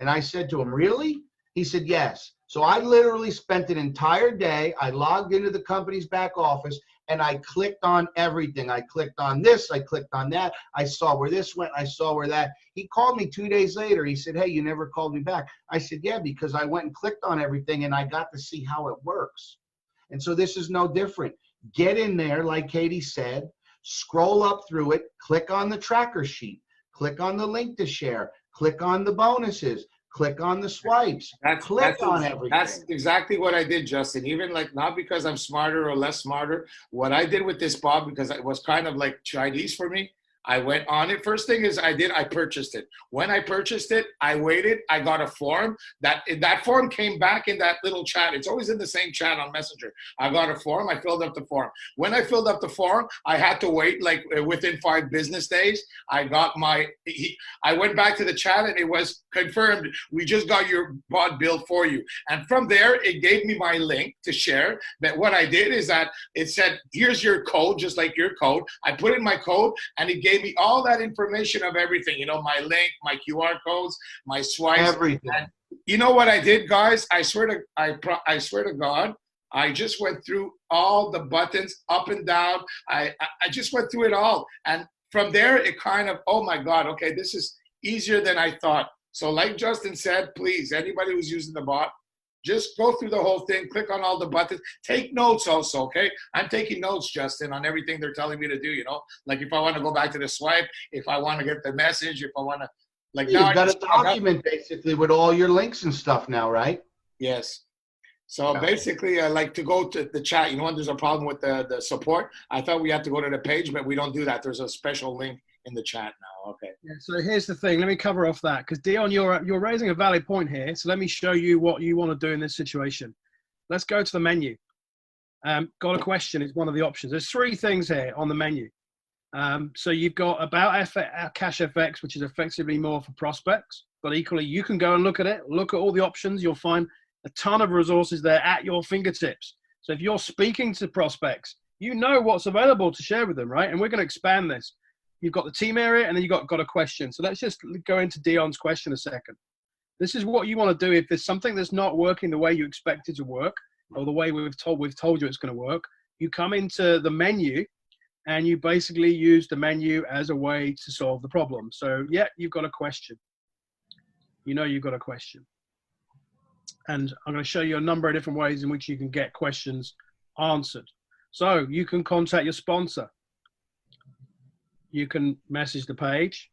And I said to him, really? He said, yes. So I literally spent an entire day. I logged into the company's back office and I clicked on everything. I clicked on this. I clicked on that. I saw where this went. I saw where that. He called me 2 days later. He said, hey, you never called me back. I said, yeah, because I went and clicked on everything and I got to see how it works. And so this is no different. Get in there, like Katie said, scroll up through it, click on the tracker sheet, click on the link to share, click on the bonuses, click on the swipes, click on everything. That's exactly what I did, Justin. Even like, not because I'm smarter or less smarter. What I did with this bot, because it was kind of like Chinese for me, I went on it. First thing is I purchased it. When I purchased it, I waited. I got a form. That form came back in that little chat. It's always in the same chat on Messenger. I got a form. I filled up the form. When I filled up the form, I had to wait like within 5 business days. I went back to the chat and it was confirmed. We just got your bot built for you. And from there, it gave me my link to share. That what I did is that it said, here's your code, just like your code. I put in my code and it gave me all that information of everything, you know, my link, my QR codes, my swipes, everything. And you know what I did, guys? I swear to God, I just went through all the buttons up and down. I just went through it all. And from there, it kind of, oh my God, okay, this is easier than I thought. So like Justin said, please, anybody who's using the bot, just go through the whole thing, click on all the buttons, take notes also, okay? I'm taking notes, Justin, on everything they're telling me to do, you know? Like if I want to go back to the swipe, if I want to get the message, if I want to, like now. You've got a document basically with all your links and stuff now, right? Yes. So basically, I like to go to the chat. You know when there's a problem with the support, I thought we had to go to the page, but we don't do that. There's a special link in the chat now. Okay. Yeah, so here's the thing. Let me cover off that because Dion, you're raising a valid point here. So let me show you what you want to do in this situation. Let's go to the menu. Got a question is one of the options. There's 3 things here on the menu. So you've got about Cash FX, which is effectively more for prospects, but equally you can go and look at it, look at all the options. You'll find a ton of resources there at your fingertips. So if you're speaking to prospects, you know what's available to share with them, right? And we're going to expand this. You've got the team area, and then you've got a question. So let's just go into Dion's question a second. This is what you want to do if there's something that's not working the way you expect it to work, or the way we've told you it's going to work. You come into the menu, and you basically use the menu as a way to solve the problem. So yeah, you've got a question. You know you've got a question. And I'm going to show you a number of different ways in which you can get questions answered. So you can contact your sponsor. You can message the page.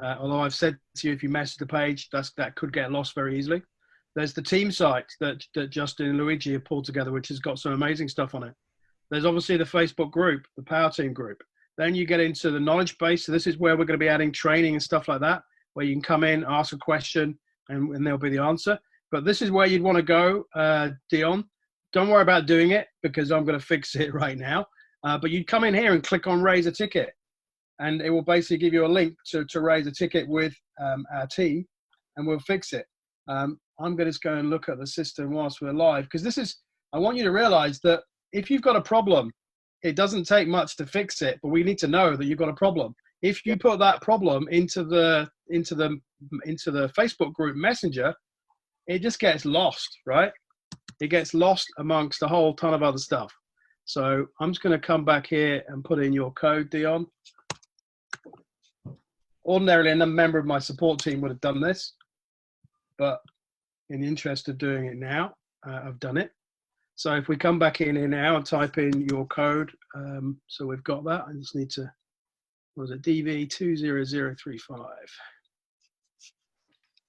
Although I've said to you, if you message the page, that could get lost very easily. There's the team site that Justin and Luigi have pulled together, which has got some amazing stuff on it. There's obviously the Facebook group, the Power Team group. Then you get into the knowledge base. So this is where we're going to be adding training and stuff like that, where you can come in, ask a question, and there'll be the answer. But this is where you'd want to go, Dion. Don't worry about doing it because I'm going to fix it right now. But you'd come in here and click on raise a ticket. And it will basically give you a link to raise a ticket with our team, and we'll fix it. I'm going to just go and look at the system whilst we're live, because I want you to realize that if you've got a problem, it doesn't take much to fix it, but we need to know that you've got a problem. If you put that problem into the Facebook group Messenger, it just gets lost, right? It gets lost amongst a whole ton of other stuff. So I'm just going to come back here and put in your code, Dion. Ordinarily, a member of my support team would have done this, but in the interest of doing it now, I've done it. So if we come back in here now and type in your code, so we've got that. I just need to, what was it, DV20035.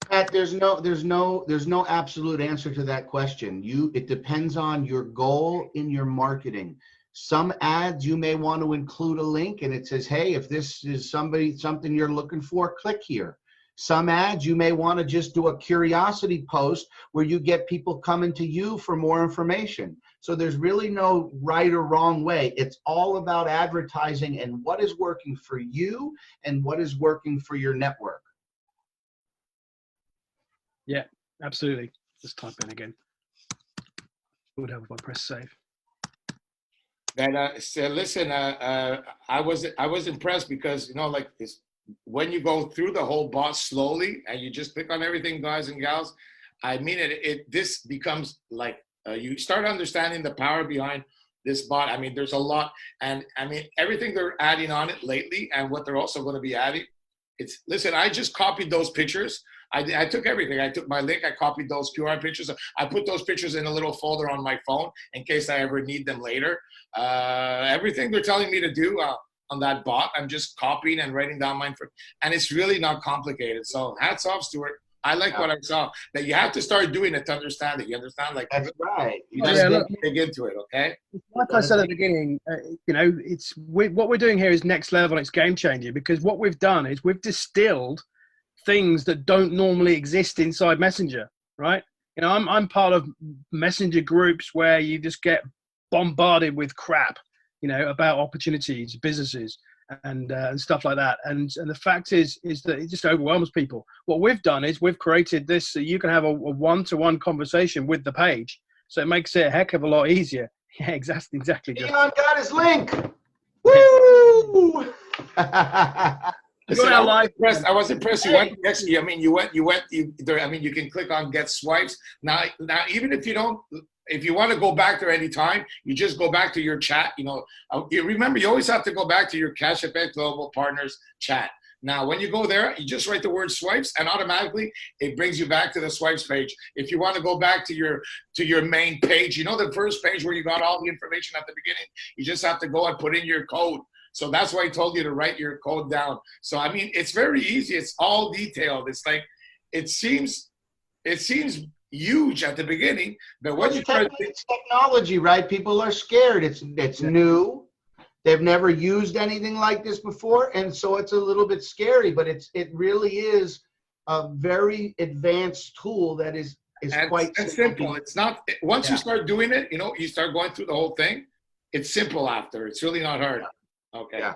Pat, there's no absolute answer to that question. It depends on your goal in your marketing. Some ads you may want to include a link and it says, hey, if this is something you're looking for, click here. Some ads you may want to just do a curiosity post where you get people coming to you for more information. So there's really no right or wrong way. It's all about advertising and what is working for you and what is working for your network. Yeah, absolutely. Just type in again. It would help if I press save. So listen, I was impressed because, you know, like this, when you go through the whole bot slowly and you just click on everything, guys and gals, I mean, this becomes like you start understanding the power behind this bot. I mean, there's a lot, and I mean, everything they're adding on it lately and what they're also going to be adding. Listen, I just copied those pictures. I took everything. I took my link. I copied those QR pictures. I put those pictures in a little folder on my phone in case I ever need them later. Everything they're telling me to do on that bot, I'm just copying and writing down mine and it's really not complicated. So hats off, Stuart. I like what I saw. That you have to start doing it to understand it. You understand? Like that's right. You just dig into it, okay? Like I said at the beginning, you know, what we're doing here is next level. It's game changing because what we've done is we've distilled things that don't normally exist inside Messenger, right? You know, I'm part of Messenger groups where you just get bombarded with crap, you know, about opportunities, businesses, and stuff like that. And the fact is that it just overwhelms people. What we've done is we've created this so you can have a one-to-one conversation with the page. So it makes it a heck of a lot easier. Yeah, exactly. Dion got his link. Woo! Listen, I was impressed. You went next. I mean, you can click on get swipes. Now, even if you don't, if you want to go back there anytime, you just go back to your chat. You know, you remember you always have to go back to your Cash Effect Global Partners chat. Now, when you go there, you just write the word swipes, and automatically it brings you back to the swipes page. If you want to go back to your main page, you know, the first page where you got all the information at the beginning, you just have to go and put in your code. So that's why I told you to write your code down. So, I mean, it's very easy. It's all detailed. It's like, it seems huge at the beginning, but when you try it's technology, right? People are scared. It's new. They've never used anything like this before. And so it's a little bit scary, but it really is a very advanced tool that is quite simple. It's not, once you start doing it, you know, you start going through the whole thing. It's simple after. It's really not hard. Okay. Yeah.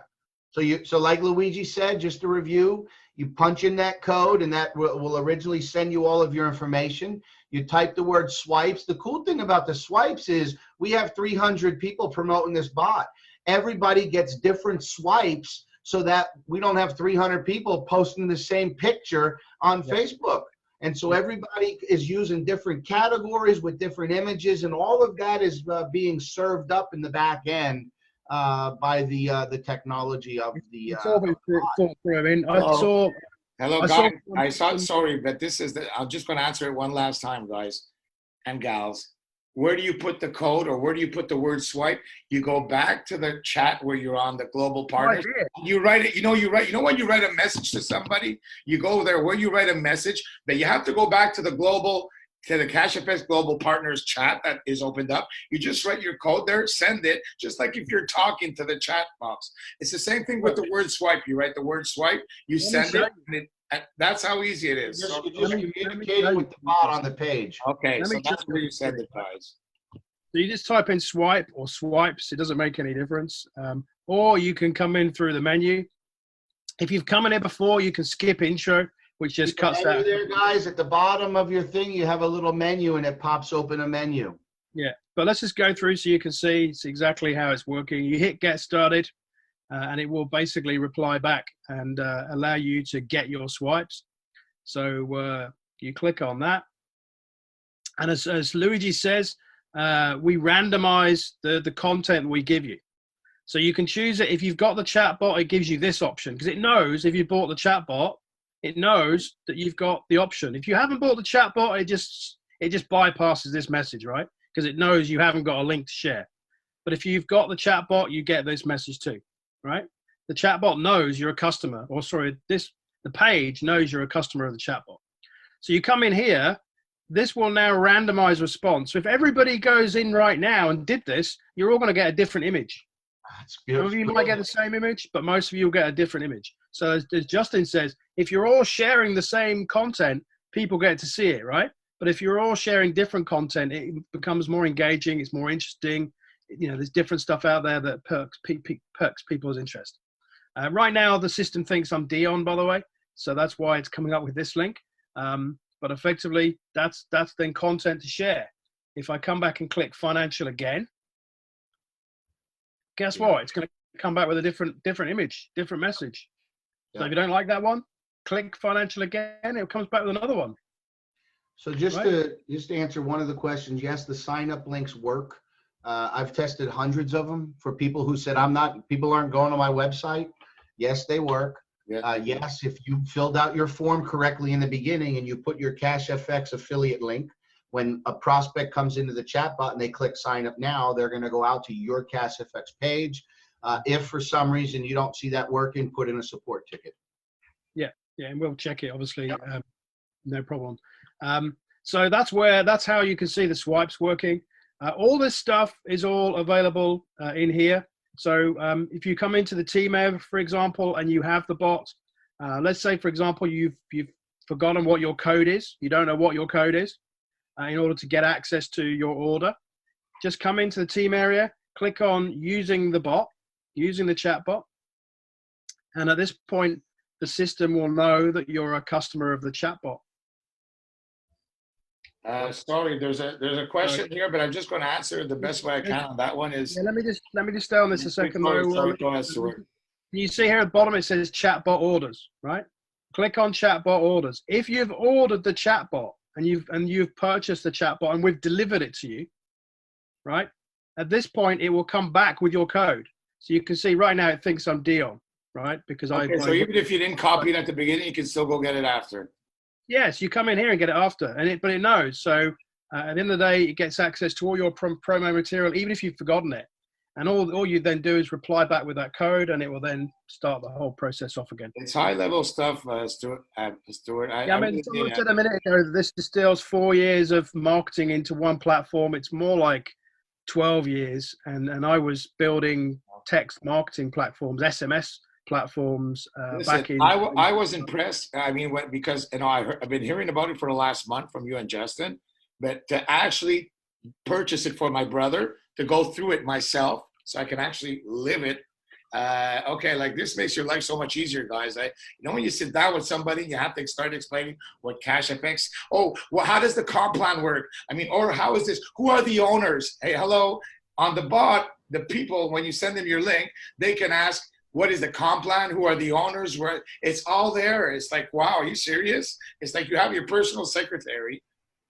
So like Luigi said, just to review, you punch in that code and that will originally send you all of your information. You type the word swipes. The cool thing about the swipes is we have 300 people promoting this bot. Everybody gets different swipes so that we don't have 300 people posting the same picture on Facebook. And so everybody is using different categories with different images, and all of that is being served up in the back end by the technology of the. Hello, guys. Sorry, but this is I'm just going to answer it one last time, guys and gals. Where do you put the code, or where do you put the word swipe? You go back to the chat where you're on the global partners. You write it. You know when you write a message to somebody, you go there where you write a message, but you have to go back to the global to the CashFX Global Partners chat that is opened up. You just write your code there, send it, just like if you're talking to the chat box. It's the same thing with the word swipe. You write the word swipe, you send it, and that's how easy it is. You're just communicating with the bot on the page. Okay, so that's where you send it, guys. So you just type in swipe or swipes. It doesn't make any difference. Or you can come in through the menu. If you've come in here before, you can skip intro, which just cuts that. There, guys, at the bottom of your thing, you have a little menu, and it pops open a menu. Yeah, but let's just go through so you can see it's exactly how it's working. You hit get started, and it will basically reply back and allow you to get your swipes. So you click on that. And as Luigi says, we randomize the content we give you. So you can choose it. If you've got the chat bot, it gives you this option because it knows if you bought the chat bot, it knows that you've got the option. If you haven't bought the chat bot, it just bypasses this message, right? Because it knows you haven't got a link to share. But if you've got the chat bot, you get this message too, right? The chat bot knows you're a customer, or sorry, the page knows you're a customer of the chat bot. So you come in here, this will now randomize response. So if everybody goes in right now and did this, you're all going to get a different image. That's Some of you might get the same image, but most of you will get a different image. So as Justin says, if you're all sharing the same content, people get to see it, right? But if you're all sharing different content, it becomes more engaging. It's more interesting. You know, there's different stuff out there that perks people's interest. Right now, the system thinks I'm Dion, by the way. So that's why it's coming up with this link. But effectively, that's then content to share. If I come back and click financial again, guess what? It's going to come back with a different image, different message. So if you don't like that one, click financial again. It comes back with another one. So just to answer one of the questions, yes, the sign up links work. I've tested hundreds of them for people who said people aren't going to my website. Yes, they work. Yeah. Yes, if you filled out your form correctly in the beginning and you put your CashFX affiliate link, when a prospect comes into the chat bot and they click sign up now, they're going to go out to your CashFX page. If for some reason you don't see that working, put in a support ticket. Yeah, and we'll check it, obviously. Yep. No problem. So that's how you can see the swipes working. All this stuff is all available in here. So if you come into the team area, for example, and you have the bot, let's say, for example, you've forgotten what your code is. You don't know what your code is. In order to get access to your order, just come into the team area, click on using the bot, using the chat bot. And at this point, the system will know that you're a customer of the chat bot. Sorry, there's a question here, but I'm just going to answer it the best way I can on that one. Is let me just stay on this a second. Sorry, go ahead, Stuart. You see here at the bottom it says chatbot orders, right? Click on chatbot orders. If you've ordered the chatbot and you've purchased the chatbot and we've delivered it to you, right? At this point, it will come back with your code. So you can see right now it thinks I'm Dion, right? Because so even if you didn't copy it at the beginning, you can still go get it after. Yes, you come in here and get it after, but it knows. So at the end of the day, it gets access to all your promo material, even if you've forgotten it. And all you then do is reply back with that code, and it will then start the whole process off again. It's high-level stuff, Stuart. Someone said a minute ago that this distills 4 years of marketing into one platform. It's more like 12 years, and I was building text marketing platforms, SMS platforms back in. I was impressed. I mean, because I've been hearing about it for the last month from you and Justin, but to actually purchase it for my brother, to go through it myself, so I can actually live it. Like this makes your life so much easier, guys. When you sit down with somebody, you have to start explaining what CashFX. Oh, well, how does the comp plan work? I mean, or how is this? Who are the owners? Hey, hello. On the bot, the people, when you send them your link, they can ask, what is the comp plan? Who are the owners? Where it's all there. It's like, wow, are you serious? It's like you have your personal secretary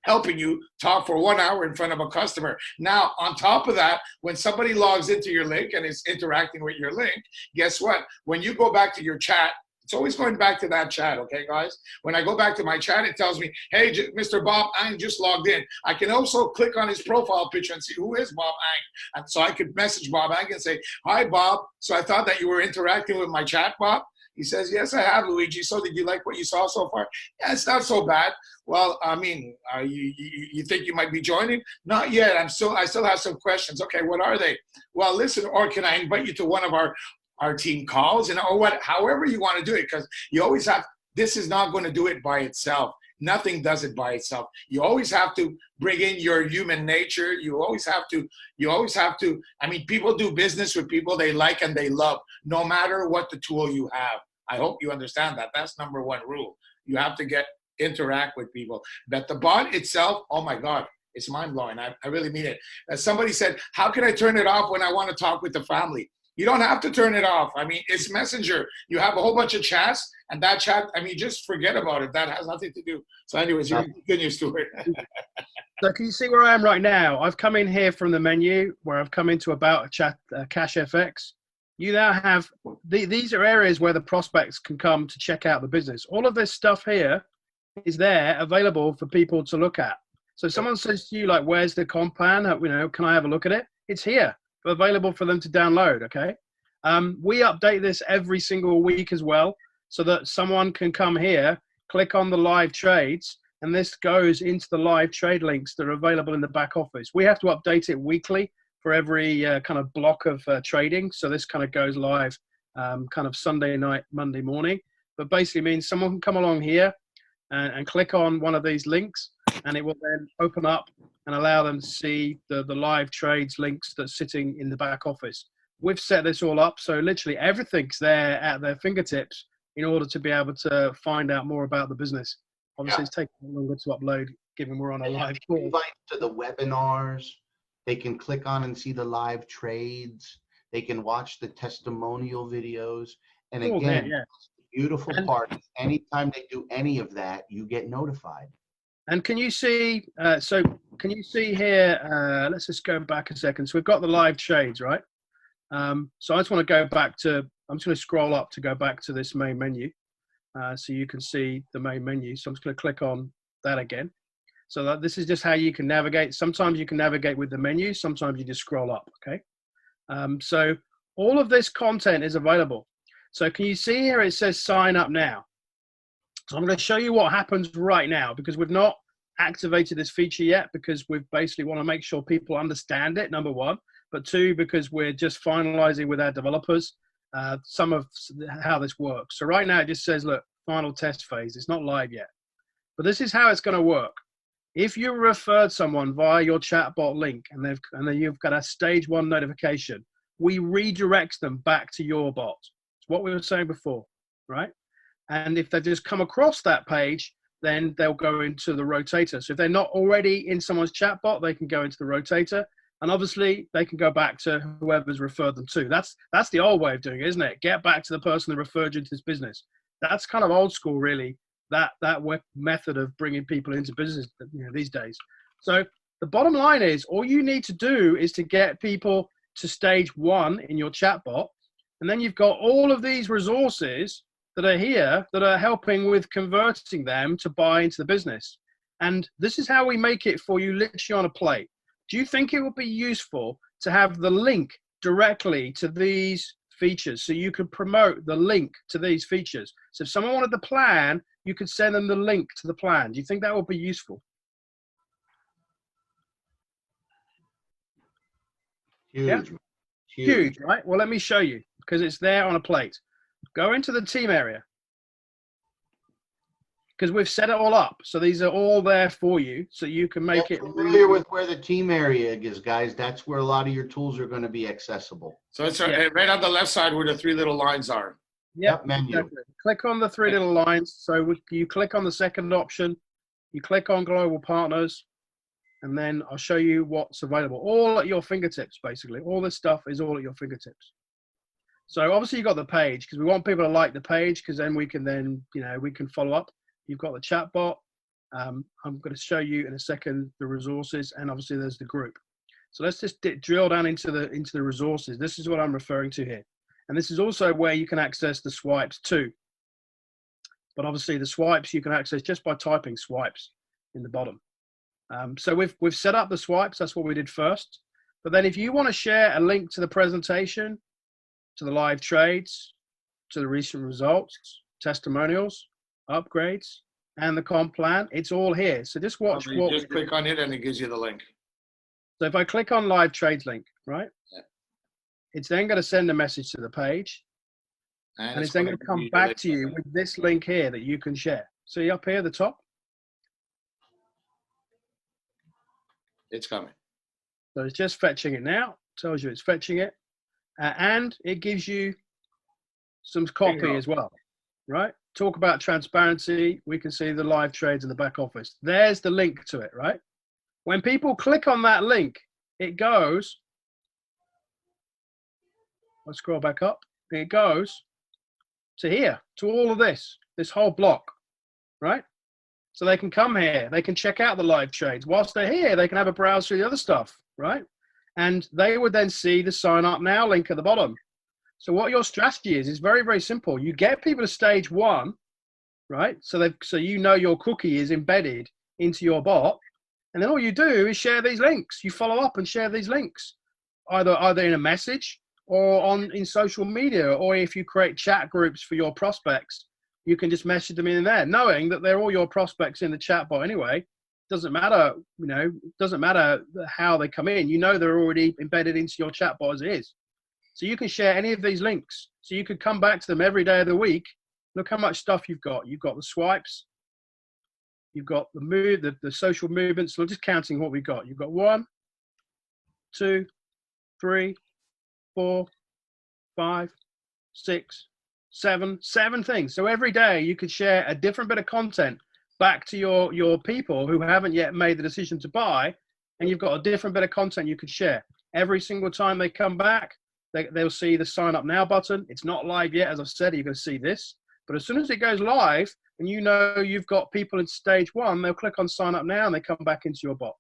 helping you talk for 1 hour in front of a customer. Now, on top of that, when somebody logs into your link and is interacting with your link, guess what? When you go back to your chat, it's always going back to that chat, okay, guys? When I go back to my chat, it tells me, hey, Mr. Bob Ang just logged in. I can also click on his profile picture and see who is Bob Ang. And so I could message Bob Ang and say, hi, Bob. So I thought that you were interacting with my chat, Bob. He says, yes, I have, Luigi. So did you like what you saw so far? Yeah, it's not so bad. Well, I mean, you think you might be joining? Not yet. I still have some questions. Okay, what are they? Well, listen, or can I invite you to one of our team calls, or what, however you want to do it, because you always have, this is not going to do it by itself. Nothing does it by itself. You always have to bring in your human nature. You always have to, I mean, people do business with people they like and they love, no matter what the tool you have. I hope you understand that. That's number one rule. You have to interact with people. But the bot itself, oh my God, it's mind blowing. I really mean it. As somebody said, how can I turn it off when I want to talk with the family? You don't have to turn it off. I mean, it's Messenger. You have a whole bunch of chats, and that chat, I mean, just forget about it. That has nothing to do. So anyways, you're continuing, Stuart. So can you see where I am right now? I've come in here from the menu where I've come into about a chat, Cash FX. You now have, these are areas where the prospects can come to check out the business. All of this stuff here is there available for people to look at. So if someone says to you, like, where's the comp plan? Can I have a look at it? It's here, available for them to download, okay? We update this every single week as well, so that someone can come here, click on the live trades, and this goes into the live trade links that are available in the back office. We have to update it weekly for every kind of block of trading. So this kind of goes live kind of Sunday night, Monday morning. But basically means someone can come along here and click on one of these links, and it will then open up and allow them to see the live trades links that's sitting in the back office. We've set this all up, so literally everything's there at their fingertips in order to be able to find out more about the business. Obviously, It's taking longer to upload, given we're on a live call. Invite to the webinars. They can click on and see the live trades. They can watch the testimonial videos. And again, the beautiful part is anytime they do any of that, you get notified. And can you see, can you see here, let's just go back a second. So we've got the live trades, right? So I just want to go back to, I'm just going to scroll up to go back to this main menu. So you can see the main menu. So I'm just going to click on that again. So that this is just how you can navigate. Sometimes you can navigate with the menu. Sometimes you just scroll up, okay? So all of this content is available. So can you see here it says sign up now? So I'm going to show you what happens right now, because we've not activated this feature yet, because we basically want to make sure people understand it, number one, but two, because we're just finalizing with our developers some of how this works. So right now it just says, look, final test phase. It's not live yet, but this is how it's going to work. If you referred someone via your chatbot link and then you've got a stage 1 notification, we redirect them back to your bot. It's what we were saying before, right? And if they just come across that page, then they'll go into the rotator. So if they're not already in someone's chatbot, they can go into the rotator. And obviously, they can go back to whoever's referred them to. That's the old way of doing it, isn't it? Get back to the person that referred you into this business. That's kind of old school, really, that method of bringing people into business these days. So the bottom line is, all you need to do is to get people to stage 1 in your chatbot. And then you've got all of these resources that are here that are helping with converting them to buy into the business. And this is how we make it for you literally on a plate. Do you think it would be useful to have the link directly to these features so you could promote the link to these features? So if someone wanted the plan, you could send them the link to the plan. Do you think that would be useful? Huge. Yeah? Huge, right? Well, let me show you, because it's there on a plate. Go into the team area, because we've set it all up. So these are all there for you, so you can make it. Familiar with where the team area is, guys. That's where a lot of your tools are going to be accessible. So it's right on the left side where the 3 little lines are. Yep, menu. exactly. Click on the 3 little lines. So you click on the second option, you click on global partners, and then I'll show you what's available. All at your fingertips, basically. All this stuff is all at your fingertips. So obviously you've got the page, because we want people to like the page, because then we can we can follow up. You've got the chat bot. I'm going to show you in a second the resources, and obviously there's the group. So let's just drill down into the resources. This is what I'm referring to here. And this is also where you can access the swipes too. But obviously the swipes you can access just by typing swipes in the bottom. So we've set up the swipes. That's what we did first. But then if you want to share a link to the presentation, to the live trades, to the recent results, testimonials, upgrades, and the comp plan. It's all here. So just watch So you just click on it and it gives you the link. So if I click on live trades link, right? Yeah. It's then going to send a message to the page. And it's then going to come back to you with this link here that you can share. See up here at the top? It's coming. So it's just fetching it now. Tells you it's fetching it. And it gives you some copy as well, right? Talk about transparency. We can see the live trades in the back office. There's the link to it, right? When people click on that link, it goes, let's scroll back up. It goes to here, to all of this whole block, right? So they can come here, they can check out the live trades. Whilst they're here, they can have a browse through the other stuff, right? And they would then see the sign up now link at the bottom. So what your strategy is very, very simple. You get people to stage 1, right? So you know your cookie is embedded into your bot. And then all you do is share these links. You follow up and share these links, either in a message or in social media, or if you create chat groups for your prospects, you can just message them in there, knowing that they're all your prospects in the chat bot anyway. Doesn't matter, doesn't matter how they come in. You know they're already embedded into your chat bot as it is. So you can share any of these links. So you could come back to them every day of the week. Look how much stuff you've got. You've got the swipes. You've got the social movements. So just counting what we've got. You've got 1, 2, 3, 4, 5, 6, 7 things. So every day you could share a different bit of content back to your people who haven't yet made the decision to buy, and you've got a different bit of content you could share. Every single time they come back, they'll see the sign up now button. It's not live yet, as I've said, you're going to see this. But as soon as it goes live and you know you've got people in stage 1, they'll click on sign up now and they come back into your bot.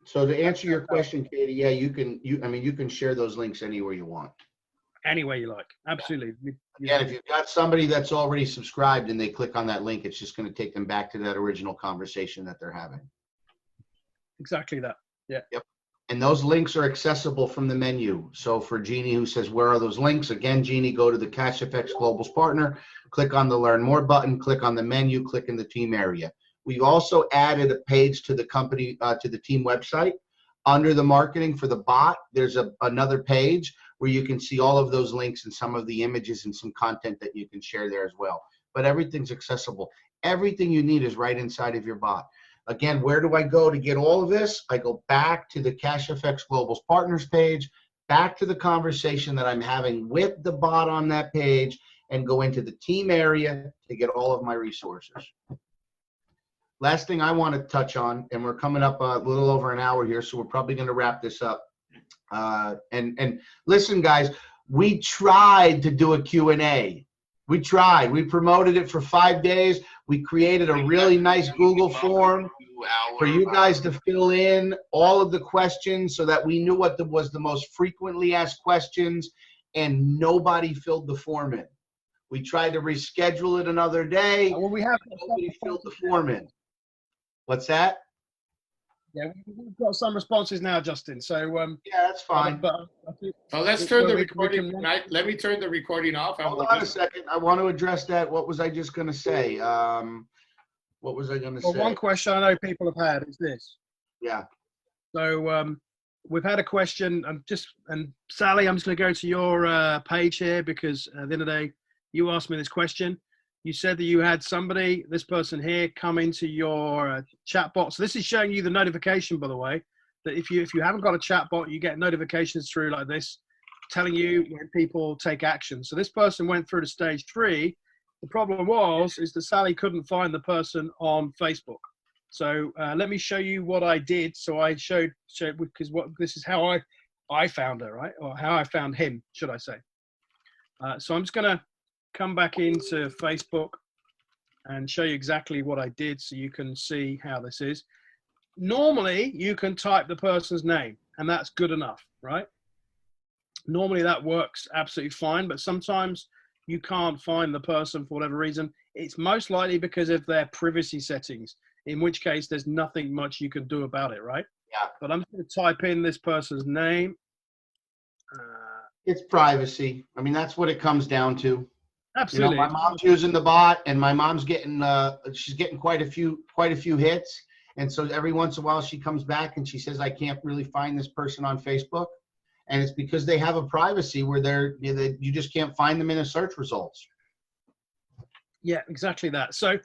So to answer your question, Katie, yeah, you can share those links anywhere you want. Any way you like. Absolutely. Yeah, if you've got somebody that's already subscribed and they click on that link, it's just going to take them back to that original conversation that they're having. Exactly that. Yeah. Yep. And those links are accessible from the menu. So for Jeannie, who says, where are those links? Again, Jeannie, go to the CashFX Global's partner, click on the Learn More button, click on the menu, click in the team area. We've also added a page to the company, to the team website. Under the marketing for the bot, there's another page where you can see all of those links and some of the images and some content that you can share there as well. But everything's accessible. Everything you need is right inside of your bot. Again, where do I go to get all of this? I go back to the CashFX Global's partners page, back to the conversation that I'm having with the bot on that page, and go into the team area to get all of my resources. Last thing I want to touch on, and we're coming up a little over an hour here, so we're probably going to wrap this up. And listen, guys, we tried to do a Q&A. We tried. We promoted it for 5 days. We created a really nice Google form for you guys to fill in all of the questions so that we knew what was the most frequently asked questions, and nobody filled the form in. We tried to reschedule it another day. Well, Nobody filled the form in. What's that? Yeah, we've got some responses now, Justin. So yeah, that's fine. So let's turn the recording. Let me turn the recording off. Hold on a second. I want to address that. What was I just going to say? What was I going to say? One question I know people have had is this. Yeah. So we've had a question. And Sally, I'm just going to go to your page here because at the end of the day, you asked me this question. You said that you had somebody, this person here, come into your chat bot. So this is showing you the notification, by the way, that if you haven't got a chat bot, you get notifications through like this, telling you when people take action. So this person went through to stage 3. The problem is that Sally couldn't find the person on Facebook. So let me show you what I did. So I showed because this is how I found her, right? Or how I found him, should I say. So I'm just going to come back into Facebook and show you exactly what I did so you can see how this is. Normally, you can type the person's name, and that's good enough, right? Normally, that works absolutely fine, but sometimes you can't find the person for whatever reason. It's most likely because of their privacy settings, in which case there's nothing much you can do about it, right? Yeah. But I'm just going to type in this person's name. It's privacy. I mean, that's what it comes down to. Absolutely. My mom's using the bot, and my mom's getting she's getting quite a few hits. And so every once in a while she comes back and she says, I can't really find this person on Facebook. And it's because they have a privacy where you just can't find them in the search results. Yeah, exactly that. So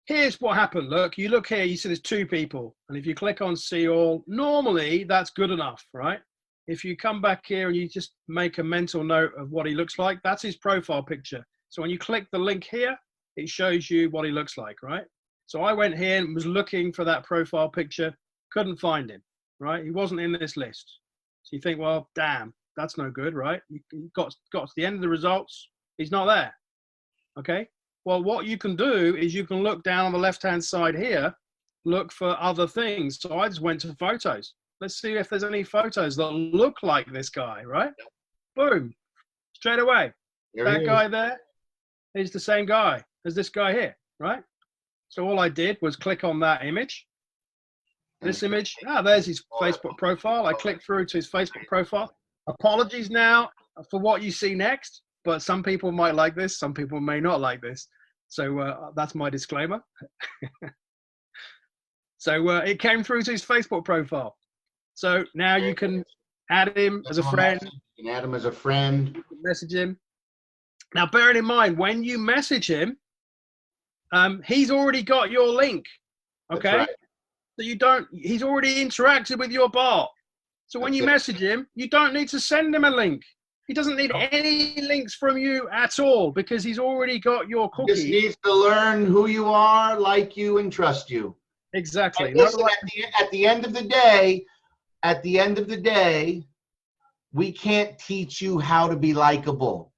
here's what happened. Look, you look here, you see there's 2 people. And if you click on see all, normally that's good enough, right? If you come back here and you just make a mental note of what he looks like, that's his profile picture. So when you click the link here, it shows you what he looks like, right? So I went here and was looking for that profile picture, couldn't find him, right? He wasn't in this list. So you think, well, damn, that's no good, right? You got to the end of the results, he's not there, okay? Well, what you can do is you can look down on the left-hand side here, look for other things. So I just went to photos. Let's see if there's any photos that look like this guy, right? Boom, straight away. That guy there is the same guy as this guy here, right? So all I did was click on that image. This image, there's his Facebook profile. I clicked through to his Facebook profile. Apologies now for what you see next, but some people might like this, some people may not like this. So that's my disclaimer. So it came through to his Facebook profile. So now you can add him as a friend. You can add him as a friend. You can message him. Now, bearing in mind, when you message him, he's already got your link, okay? Right. So he's already interacted with your bot. So when you message him, you don't need to send him a link. He doesn't need any links from you at all because he's already got your cookie. He just needs to learn who you are, like you, and trust you. Exactly. And listen, at the end of the day, we can't teach you how to be likable.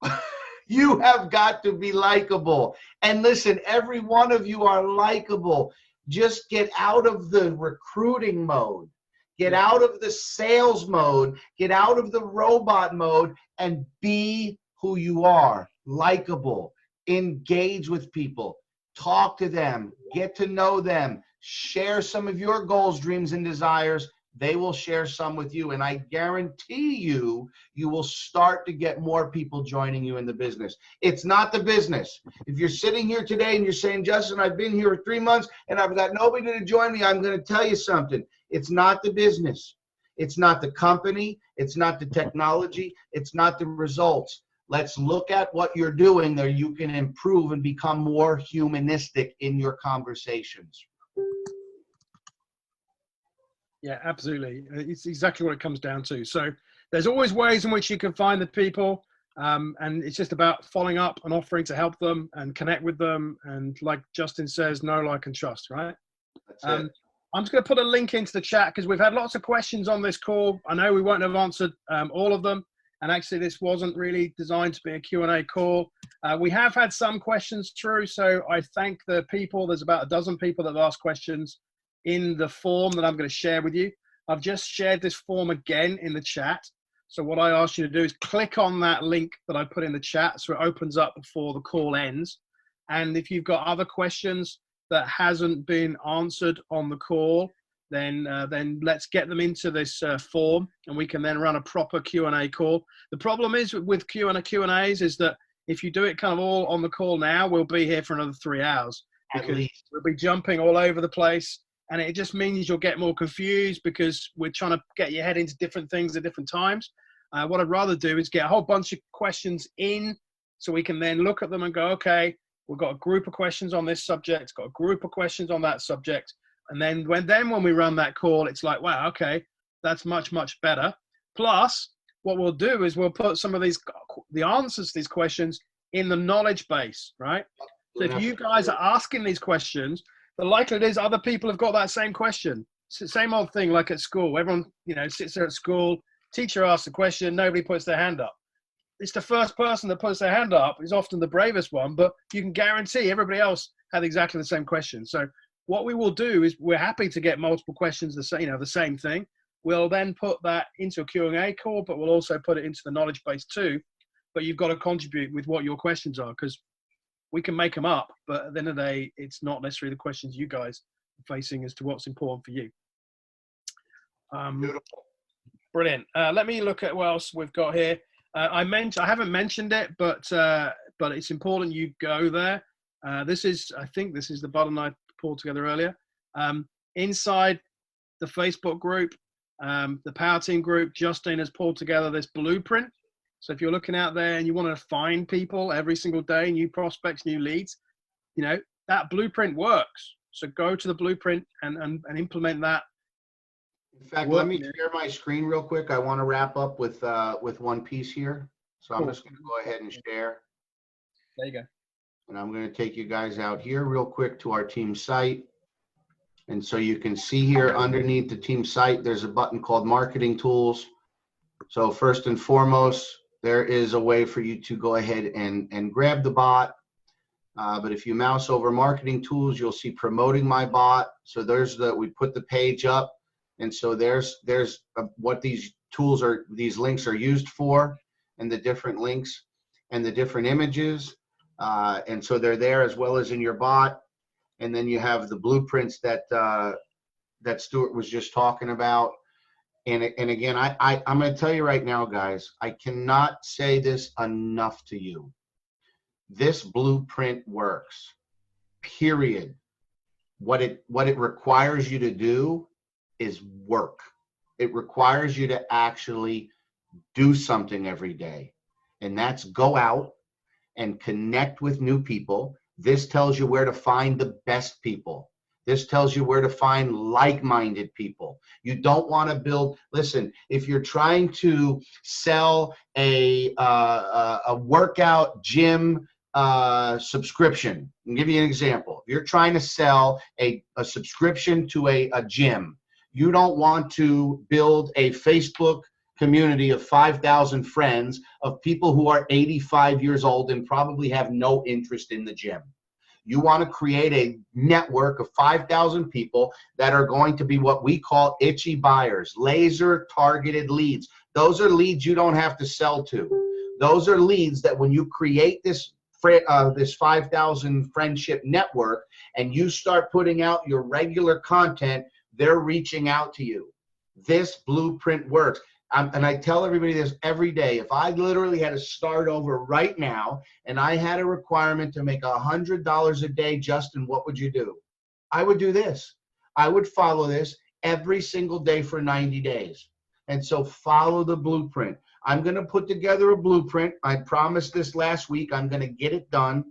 You have got to be likable. And listen, every one of you are likable. Just get out of the recruiting mode. Get out of the sales mode. Get out of the robot mode and be who you are. Likable. Engage with people. Talk to them. Get to know them. Share some of your goals, dreams, and desires. They will share some with you, and I guarantee you will start to get more people joining you in the business. It's not the business. If you're sitting here today and you're saying, Justin, I've been here 3 months and I've got nobody to join me, I'm going to tell you something. It's not the business. It's not the company. It's not the technology. It's not the results. Let's look at what you're doing there. You can improve and become more humanistic in your conversations. Yeah, absolutely. It's exactly what it comes down to. So there's always ways in which you can find the people, and it's just about following up and offering to help them and connect with them. And like Justin says, know, like, and trust, right? That's it. I'm just going to put a link into the chat because we've had lots of questions on this call. I know we won't have answered all of them. And actually, this wasn't really designed to be a Q&A call. We have had some questions through, so I thank the people. There's about a dozen people that have asked questions in the form that I'm going to share with you. I've just shared this form again in the chat. So what I ask you to do is click on that link that I put in the chat so it opens up before the call ends. And if you've got other questions that hasn't been answered on the call, then let's get them into this form and we can then run a proper Q&A call. The problem is with Q&As is that if you do it kind of all on the call now, we'll be here for another 3 hours because we'll be jumping all over the place. And it just means you'll get more confused because we're trying to get your head into different things at different times. What I'd rather do is get a whole bunch of questions in so we can then look at them and go, okay, we've got a group of questions on this subject, got a group of questions on that subject. And then when we run that call, it's like, wow, okay, that's much, much better. Plus, what we'll do is we'll put some of the answers to these questions in the knowledge base, right? So if you guys are asking these questions, the likelihood is other people have got that same question. It's the same old thing like at school. Everyone, sits there at school, teacher asks a question, nobody puts their hand up. It's the first person that puts their hand up is often the bravest one, but you can guarantee everybody else had exactly the same question. So what we will do is we're happy to get multiple questions, the same thing. We'll then put that into a Q&A call, but we'll also put it into the knowledge base too. But you've got to contribute with what your questions are because we can make them up, but at the end of the day, it's not necessarily the questions you guys are facing as to what's important for you. Beautiful. Brilliant. Let me look at what else we've got here. I haven't mentioned it, but it's important you go there. I think this is the button I pulled together earlier. Inside the Facebook group, the Power Team group, Justine has pulled together this blueprint. So if you're looking out there and you want to find people every single day, new prospects, new leads, that blueprint works. So go to the blueprint and implement that. In fact, let me share my screen real quick. I want to wrap up with one piece here. So I'm just going to go ahead and share. There you go. And I'm going to take you guys out here real quick to our team site. And so you can see here underneath the team site, there's a button called Marketing Tools. So first and foremost, there is a way for you to go ahead and grab the bot. But if you mouse over Marketing Tools, you'll see Promoting My Bot. So we put the page up. And so there's what these links are used for, and the different links and the different images. And so they're there as well as in your bot. And then you have the blueprints that Stuart was just talking about. And again, I'm going to tell you right now, guys, I cannot say this enough to you. This blueprint works, period. What it requires you to do is work. It requires you to actually do something every day. And that's go out and connect with new people. This tells you where to find the best people. This tells you where to find like-minded people. You don't want to listen, if you're trying to sell a workout gym subscription, I'll give you an example. If you're trying to sell a subscription to a gym, you don't want to build a Facebook community of 5,000 friends of people who are 85 years old and probably have no interest in the gym. You want to create a network of 5,000 people that are going to be what we call itchy buyers, laser targeted leads. Those are leads you don't have to sell to. Those are leads that when you create this 5,000 friendship network and you start putting out your regular content, they're reaching out to you. This blueprint works. And I tell everybody this every day. If I literally had to start over right now and I had a requirement to make $100 a day, Justin, what would you do? I would do this. I would follow this every single day for 90 days. And so follow the blueprint. I'm going to put together a blueprint. I promised this last week. I'm going to get it done.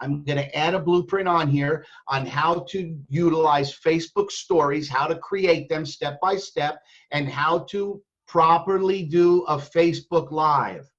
I'm going to add a blueprint on here on how to utilize Facebook stories, how to create them step by step, and how to properly do a Facebook Live.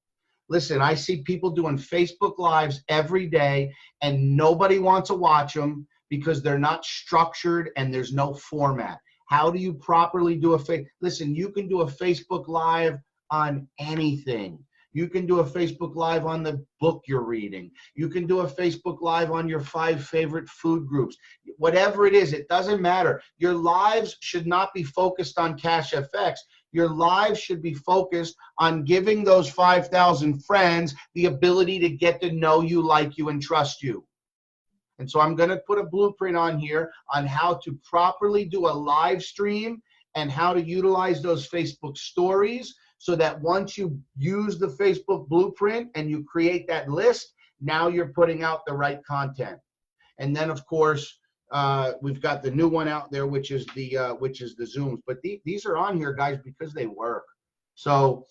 Listen, I see people doing Facebook Lives every day, and nobody wants to watch them because they're not structured and there's no format. How do you properly do listen, you can do a Facebook Live on anything. You can do a Facebook Live on the book you're reading. You can do a Facebook Live on your 5 favorite food groups. Whatever it is, it doesn't matter. Your lives should not be focused on Cash FX. Your lives should be focused on giving those 5,000 friends the ability to get to know you, like you, and trust you. And so I'm going to put a blueprint on here on how to properly do a live stream and how to utilize those Facebook stories, so that once you use the Facebook blueprint and you create that list, now you're putting out the right content. And then, of course, we've got the new one out there, which is the Zooms. But these are on here, guys, because they work. So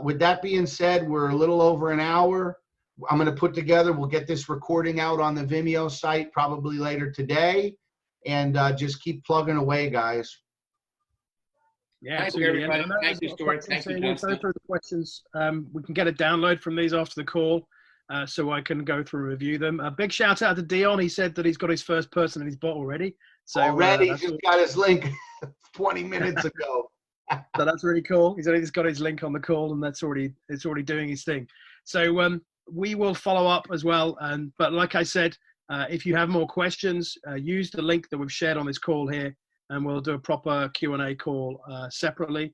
with that being said, we're a little over an hour. I'm going to we'll get this recording out on the Vimeo site probably later today, and just keep plugging away, guys. Yeah, thank you, everybody. Thank you, Stuart. Thank you, we'll Justin. go through the questions. We can get a download from these after the call, so I can go through and review them. A big shout out to Dion. He said that he's got his first person in his bot already. So already, just got his link 20 minutes ago. So that's really cool. He's already got his link on the call, and it's already doing his thing. So we will follow up as well. But like I said, if you have more questions, use the link that we've shared on this call here, and we'll do a proper Q&A call separately.